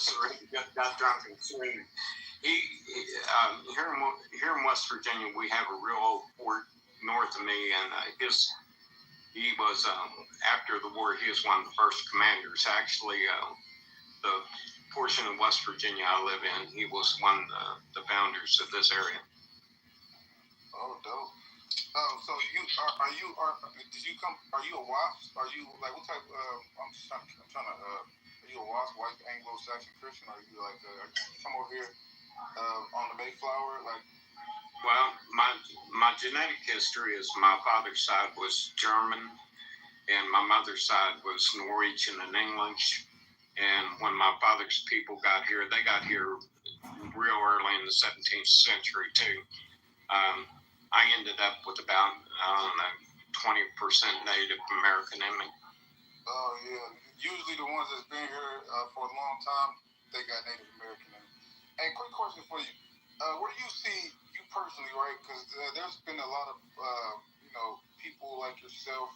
got drunk and surrendered. Here in West Virginia, we have a real old fort north of me, and he was after the war. He was one of the first commanders. Actually, the portion of West Virginia I live in, he was one of the founders of this area. Oh, dope. So are you a WASP? Are you like what type? I'm trying to. Are you a WASP, white Anglo-Saxon Christian? Are you like you come over here on the Mayflower? Like, well, my genetic history is my father's side was German, and my mother's side was Norwegian and English. And when my father's people got here, they got here real early in the 17th century too. I ended up with about, 20% Native American in me. Oh, yeah. Usually the ones that's been here for a long time, they got Native American in them. Hey, quick question for you. Where do you see, you personally, right? Because there's been a lot of, people like yourself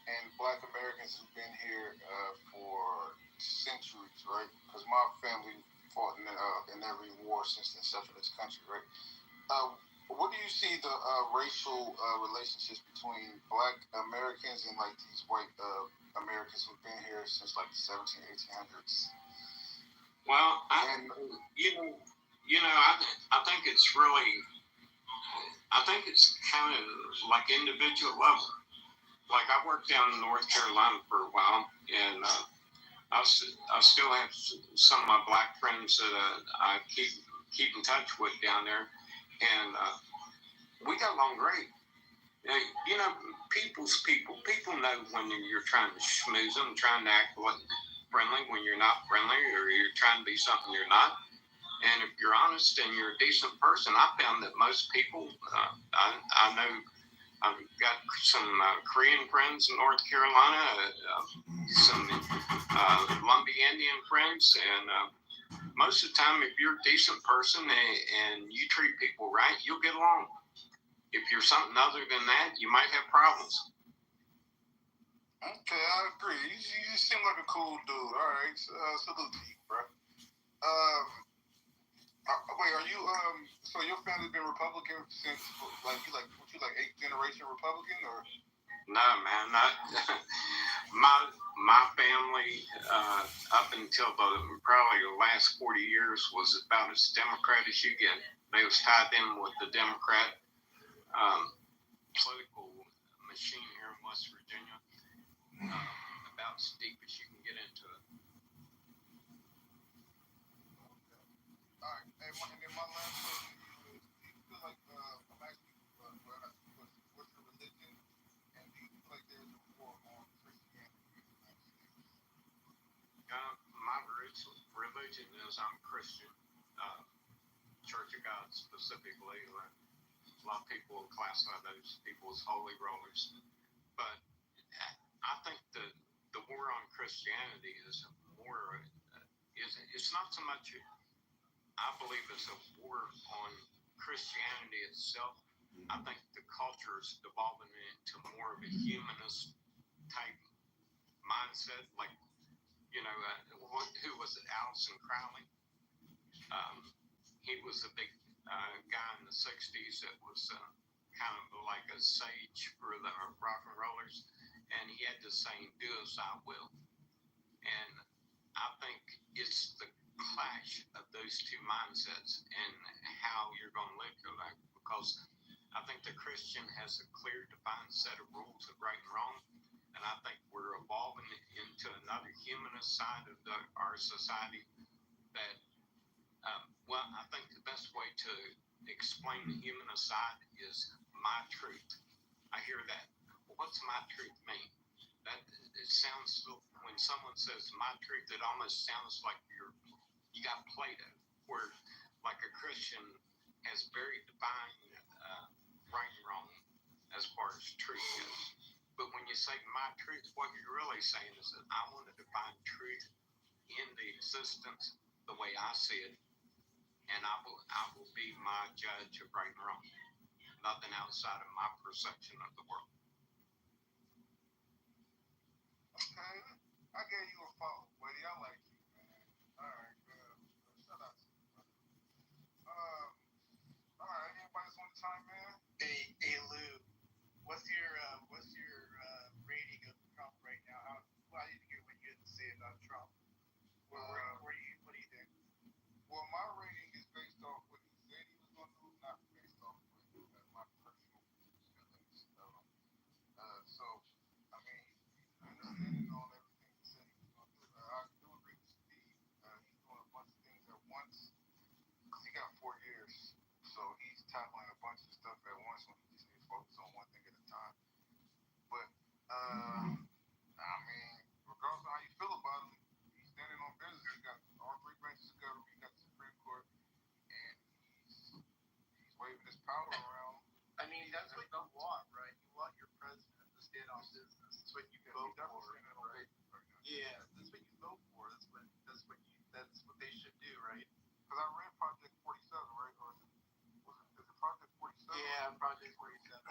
and Black Americans who've been here for centuries, right? Because my family fought in every war since the inception of this country, right? What do you see the racial relationships between Black Americans and like these white Americans who've been here since like the 1800s? Well, I think it's really, I think it's kind of like individual level. Like I worked down in North Carolina for a while, and I still have some of my Black friends that I keep in touch with down there. And we got along great. People's people. People know when you're trying to schmooze them, trying to act friendly when you're not friendly, or you're trying to be something you're not. And if you're honest and you're a decent person, I found that most people, I know I've got some Korean friends in North Carolina, some Lumbee Indian friends, and most of the time, if you're a decent person and you treat people right, you'll get along. If you're something other than that, you might have problems. Okay, I agree. You seem like a cool dude. All right, salute to you, bro. Wait, are you so your family's been Republican since like 8th generation Republican or? No, man, not my family up until probably the last 40 years was about as Democrat as you get. They was tied in with the Democrat political machine here in West Virginia, about as deep as you can get into it. All right, and then my last question is, do you feel like I'm asking what's your religion, and do you feel like there's a war on Christianity in the United States? My religion is I'm Christian, Church of God specifically. A lot of people will classify those people as holy rollers, but I think the war on Christianity is more. It's not so much. I believe it's a war on Christianity itself. I think the culture is devolving into more of a humanist type mindset, like who was it? Allison Crowley. He was a big guy in the 60s that was kind of like a sage for the rock and rollers, and he had the saying, "Do as I will." And I think it's the clash of those two mindsets and how you're going to live your life, because I think the Christian has a clear, defined set of rules of right and wrong, and I think we're evolving into another humanist side of our society that, well, I think the best way to explain the humanist side is my truth. I hear that. Well, what's my truth mean? That it sounds, when someone says my truth, it almost sounds like you got Plato, where like a Christian has very defined right and wrong as far as truth goes. But when you say my truth, what you're really saying is that I want to define truth in the existence the way I see it, and I will be my judge of right and wrong. Nothing outside of my perception of the world. Okay, I gave you a follow, buddy. I like you, man. All right, shout out to you, brother. All right, anybody want to chime in? Hey, Lou, what's your rating of Trump right now? I didn't hear what you had to say about Trump. What do you think? Well, my rating is based off what he said he was going to do, not based off my personal feelings. So, I mean, understanding on everything he said he was going to do, I do agree with Steve. He's doing a bunch of things at once. He got 4 years, so he's tackling a bunch of stuff at once when he just needs to focus on one thing at a time. But, I mean, regardless of how you feel about him, he's standing on business. He got all 3 branches of government. He got the Supreme Court, and he's waving his power around. I mean, that's what you want, right? You want your president to stand on business. That's what you vote for, right? Yeah, that's what you vote for. That's what they should do, right? Because I read Project 47, right? Or is it Project 47? Yeah, Project 47.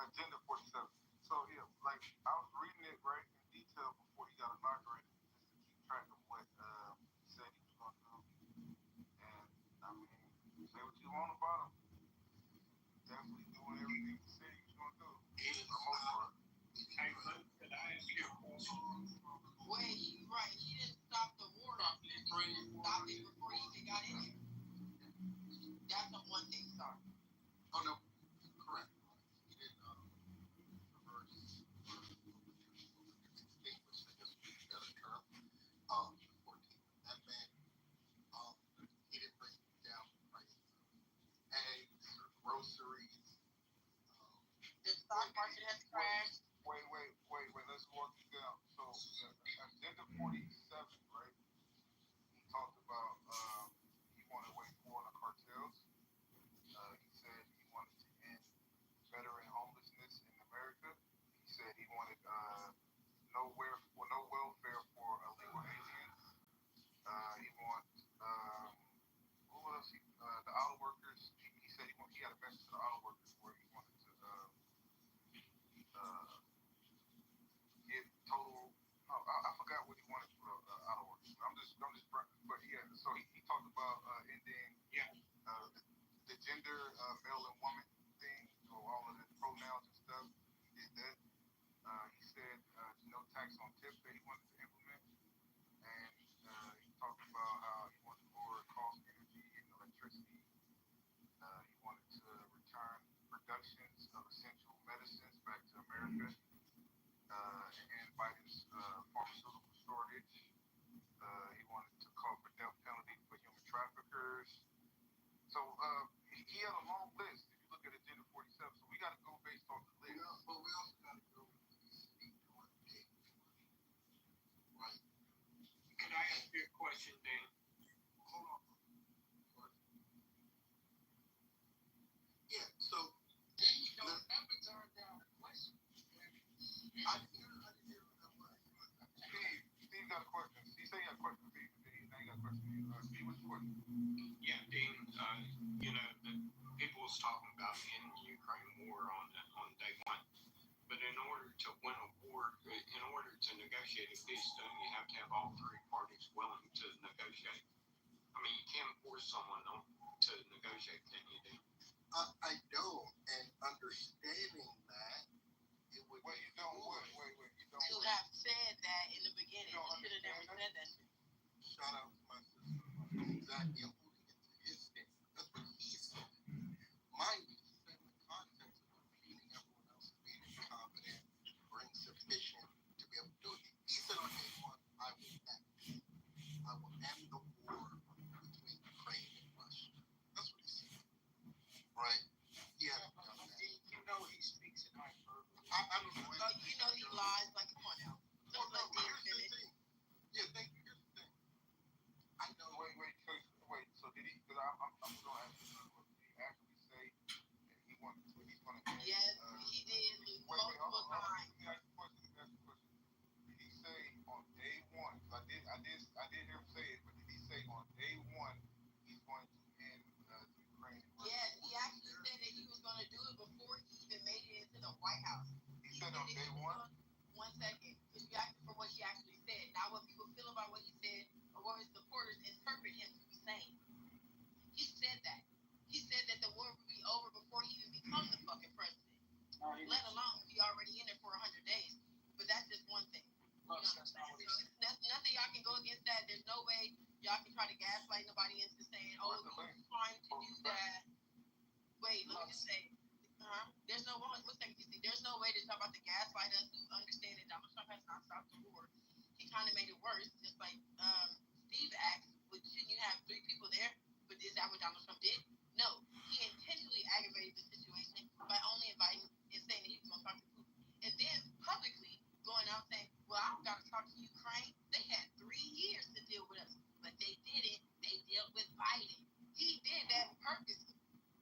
Agenda 47. So, yeah, like, I was reading it, right, in detail before he got inaugurated, just to keep track of what he said he was going to do. And, I mean, say what you want about him. Definitely doing everything he said he was going to do. For the most part. Hey, Luke, could I ask you a question? Wait, you're right. He didn't stop the war. He stopped it before he even got in here. That's the one thing started. Oh, no. Correct. He didn't reverse or extinguish, I guess would be a better term, 14. That man, he didn't bring down the prices of eggs or groceries. The stock market has crashed. Wait, let's walk you down. So, Agenda 47, right? He talked about he wanted to wage war on the cartels. He said he wanted to end veteran homelessness in America. He said he wanted no welfare for illegal aliens. He wants who else? The auto workers. He said he had a message to the auto workers where he wanted to get total. No, I forgot what he wanted for auto workers. I'm just, but yeah. So he talked about ending the gender male and woman thing, so all of the pronouns and stuff. He did that. He said no tax on tips that he wanted to implement, and he talked about how he wanted to lower cost energy and electricity. He wanted to return productions of essential medicines back to America, and Biden's pharmaceutical shortage. He wanted to call for death penalty for human traffickers. So he had a long list. If you look at Agenda 47, so we got to go based on the list. But we also got to go with the speak on page 20. Right. Could I ask you a question, Dan? Hold on. Yeah, so you don't ever turn down a question. I didn't hear that much. Steve got a question. He said he got a question for Steve. Now you got a question for you. Steve, what's your question? Yeah, Dean, the people was talking about ending the Ukraine war on day one. But in order to win a war, in order to negotiate a peace deal, you have to have all 3 parties willing to negotiate. I mean, you can't force someone to negotiate, can you? I don't, and understanding that, it would. Wait, you don't what? Wait, you don't. To have said that in the beginning, you should have never said that shit. Shout out to my sister. Exactly, I'm putting it to his stand. That's what he said. Mind you, he said in the context of defeating everyone else as being incompetent or insufficient to be able to do it. He said on day one, I will end the war between Ukraine and Russia. That's what he said. Right? He hasn't done that. You know he speaks in hyperbole. I don't know. You know he lies. Like, come on now. Well, Just let no, Dean here's the finish. thing. Yeah, thank you. Here's the thing. I know. Wait. So did he? Because I'm gonna ask you another one. Did he actually say that he's gonna end? Yes, he did. Hold Multiple on. times. Let me ask you a question. Did he say on day one? Because I did hear him say it, but did he say on day one he's going to end Ukraine? Yes, he actually said that he was going to do it before he even made it into the White House. He said on day one. 1 second, because you asked for what he actually said, not what people feel about what he said or what his supporters interpret him to be saying. He said that. He said that the war would be over before he even becomes the fucking president. Let alone be already in it for 100 days. But that's just one thing. You know what I'm saying? So it's nothing y'all can go against that. There's no way y'all can try to gaslight nobody into saying, oh, he was trying to do that. Wait, let me just say. There's no one. There's no way to talk about the gaslight us who understand that Donald Trump has not stopped the war. He kind of made it worse, just like Steve asked, shouldn't you have 3 people there? But is that what Donald Trump did? No, he intentionally aggravated the situation by only inviting and saying that he was going to talk to Putin, and then publicly going out saying, "Well, I've got to talk to Ukraine. They had 3 years to deal with us, but they didn't. They dealt with Biden. He did that purposely."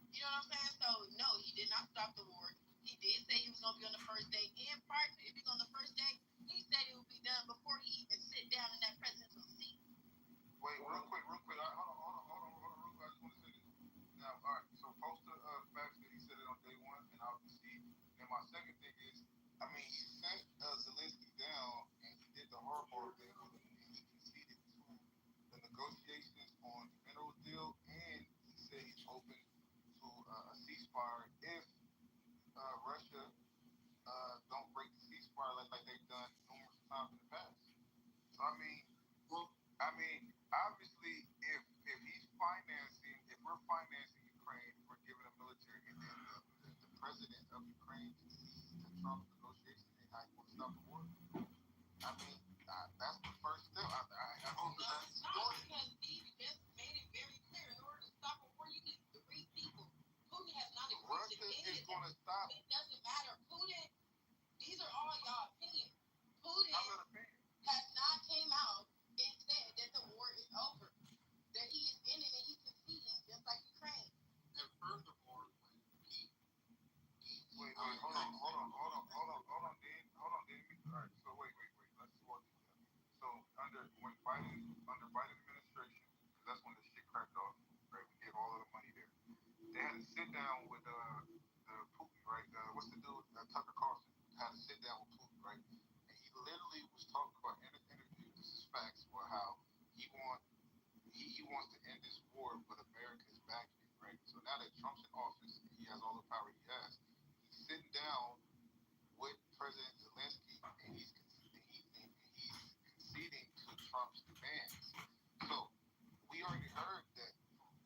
You know what I'm saying? So, no, he did not stop the war. He did say he was going to be on the first day. And prior to it being on the first day, he said it would be done before he even sit down in that presidential seat. Wait, real quick. Hold on, real quick. I just want to say this. Now, all right, so post the facts that he said it on day one, and I'll concede. And my second thing is, I mean, he sent Zelensky down, and he did the hardball thing with him, and he conceded to the negotiations on the mineral deal, and he said he's open to a ceasefire if Russia don't break the ceasefire like they've done numerous times in the past. So I mean, obviously, if we're financing Ukraine, we're giving them military, and then the president of Ukraine concedes to Trump's negotiations, and how he wants to stop the war. I mean, that's the first step. I hope that's because Steve just made it very clear. In order to stop a war, you need 3 people. Putin has not agreed Russia to any is of going to that. stop. It doesn't matter. Putin, these are all y'all opinions. Putin has not came out and said that the war is over, that he is in it and he's conceding just like Ukraine. And furthermore, Wait, hold on, Dean. All right, so wait. Let's walk this down. So under Biden administration, that's when the shit cracked off. Right, we gave all of the money there. They had to sit down with the Putin, right? What's the dude? Tucker Carlson had to sit down with Putin, right? And he literally was talking about in an interview. This is facts for how he wants to end this war, but America is backing it, right? So now that Trump's in office, and he has all the power he has. He's sitting down with President Zelensky, and he's conceding to Trump's demands. So we already heard that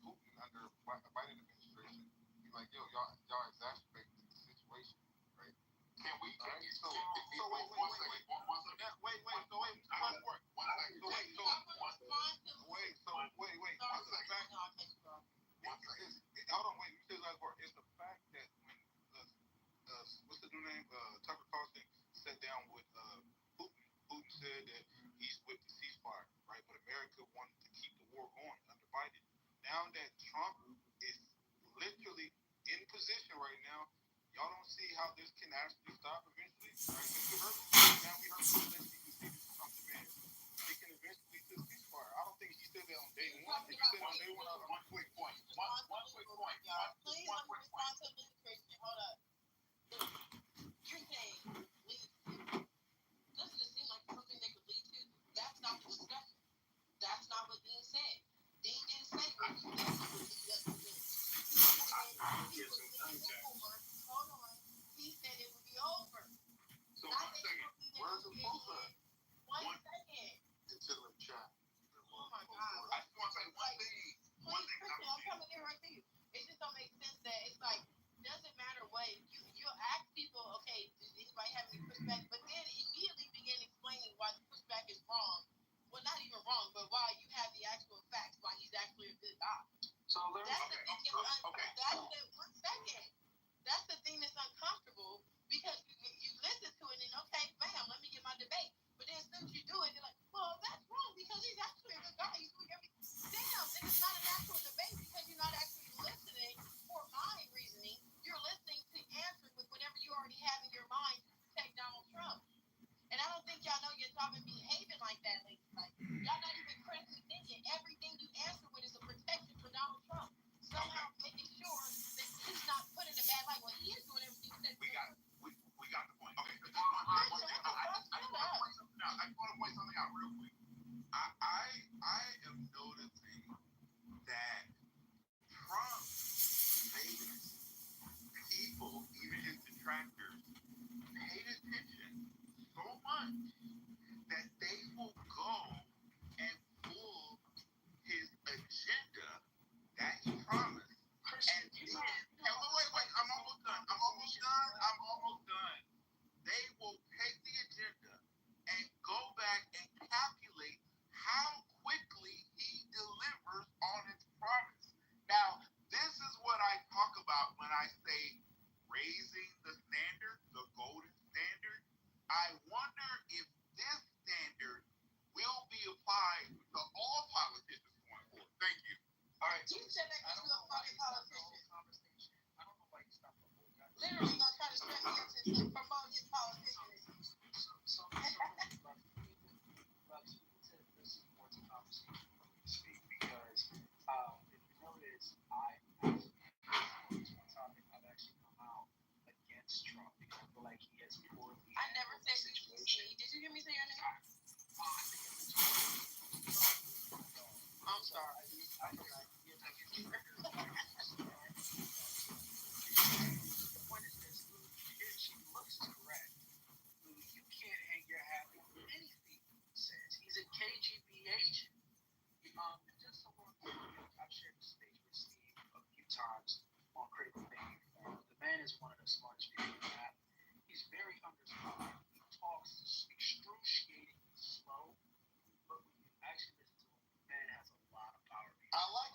Putin under Biden administration, he's like, yo, y'all exacerbating the situation, right? can we? All right. So wait. One second. Hold on, wait. It's the fact that when what's the new name? Tucker Carlson sat down with Putin. Putin said that he's with the ceasefire, right? But America wanted to keep the war going under Biden. Now that Trump is literally in position right now, y'all don't see how this can actually stop eventually, right? Now we heard Zelensky conceded to Trump's demands. It can eventually lead to a ceasefire. I don't think he said that on day one. If he said on day one, One quick point. Please let me respond to Luke Christian. Hold up. You're saying lead to. Doesn't it seem like something they could lead to? That's not the discussion. That's not what Dean said. Dean didn't coming in right to you. It just don't make sense that it's like, doesn't matter what, you'll ask people, okay, does anybody have any pushback? But then immediately begin explaining why the pushback is wrong. Well, not even wrong, but why you have the actual facts, why he's actually a good guy. So let me. That's the thing. One second. That's the thing that's uncomfortable because you listen to it and okay, bam, let me get my debate. But then as soon as you do it, they're like, well, that's wrong because he's actually a good guy. He's doing everything. Damn, then it's not an actual debate because you're not actually listening for my reasoning. You're listening to answer with whatever you already have in your mind to protect Donald Trump. And I don't think y'all know y'all been behaving like that lately. Like, y'all not even critically thinking. Everything you answer with is a protection for Donald Trump. Somehow making sure that he's not put in a bad light. Well, he is doing everything he said. We got the point. Okay. I just want to point something out real quick. I am noticing that Trump makes people, even his detractors, pay attention so much that they will go and pull his agenda that he promised. And wait, I'm almost done. They will take the agenda and go back and calculate how quickly he delivers on his promise. Now, this is what I talk about when I say raising the standard, the golden standard. I wonder if this standard will be applied to all politicians going forward. Thank you. All right. You said that because you're a fucking politician. I don't know why you stopped the whole guy. Literally gonna try to stress me up to promote his politicianism. So Lex, we need to listen more to conversation when we speak because if you notice, on this one topic, I've actually come out against Trump because I feel like he has poorly I never handled the said situation. Did you hear me say your name? I'm sorry. The point is this, Lou, she looks correct. Lou, you can't hang your hat on anything he says. He's a KGB agent. Just so I've shared the stage with Steve a few times on critical thinking. The man is one of the smartest people we have. He's very understanding. He talks excruciatingly slow, but when you actually listen to him, the man has a lot of power. I like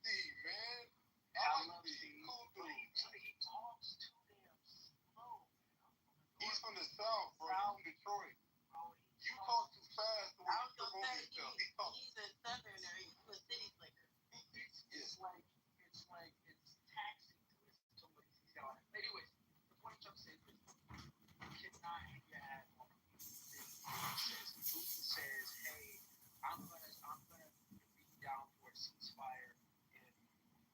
Steve, man. I love Steve. Cool dude. He talks too damn slow, man. He's from the South, bro. He's from Detroit. You talk too fast the way I you was gonna promote say yourself. he's a southerner. He's a city slicker. It's like it's taxing to listen to what he's saying. Anyways, the point I'm saying is you cannot hang your hat on Putin says, hey, I'm gonna be down for a ceasefire if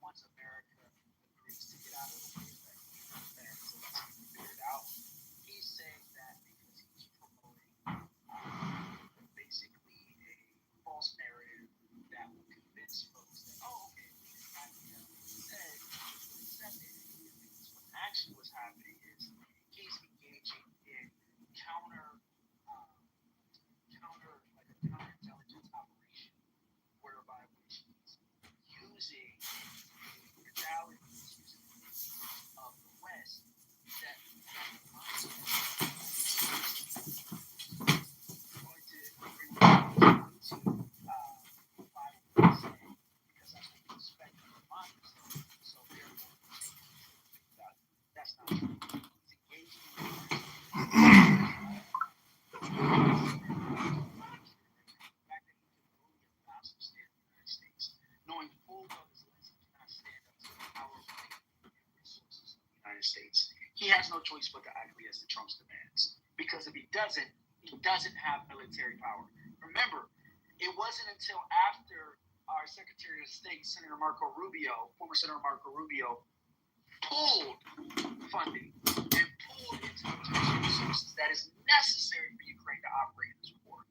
once America agrees to get out of the way that so let's figure it out. He's saying that because he's promoting basically a false narrative that will convince folks that, okay, we didn't actually have what he said, accept it. What actually was happening is he's engaging in counterintelligence operation, whereby which he's using the realities, using the of the West that reminds him going to agree with to Bible because that's what we expect from the minds. So therefore, that's not true. He's engaging in knowing full well that Zelensky cannot stand up to the power and resources of the United States. He has no choice but to acquiesce to Trump's demands. Because if he doesn't have military power. Remember, it wasn't until after our Secretary of State, former Senator Marco Rubio, pulled funding and pulled into the resources that is necessary for Ukraine to operate in this war.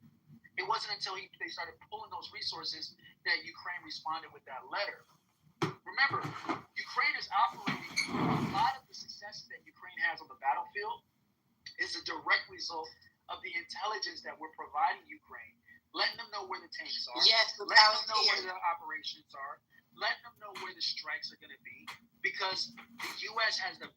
It wasn't until they started pulling those resources that Ukraine responded with that letter. Remember, Ukraine is operating. A lot of the successes that Ukraine has on the battlefield is a direct result of the intelligence that we're providing Ukraine, letting them know where the tanks are, yes, letting them know where their operations are, letting them know where the strikes are going to be, because the U.S. has the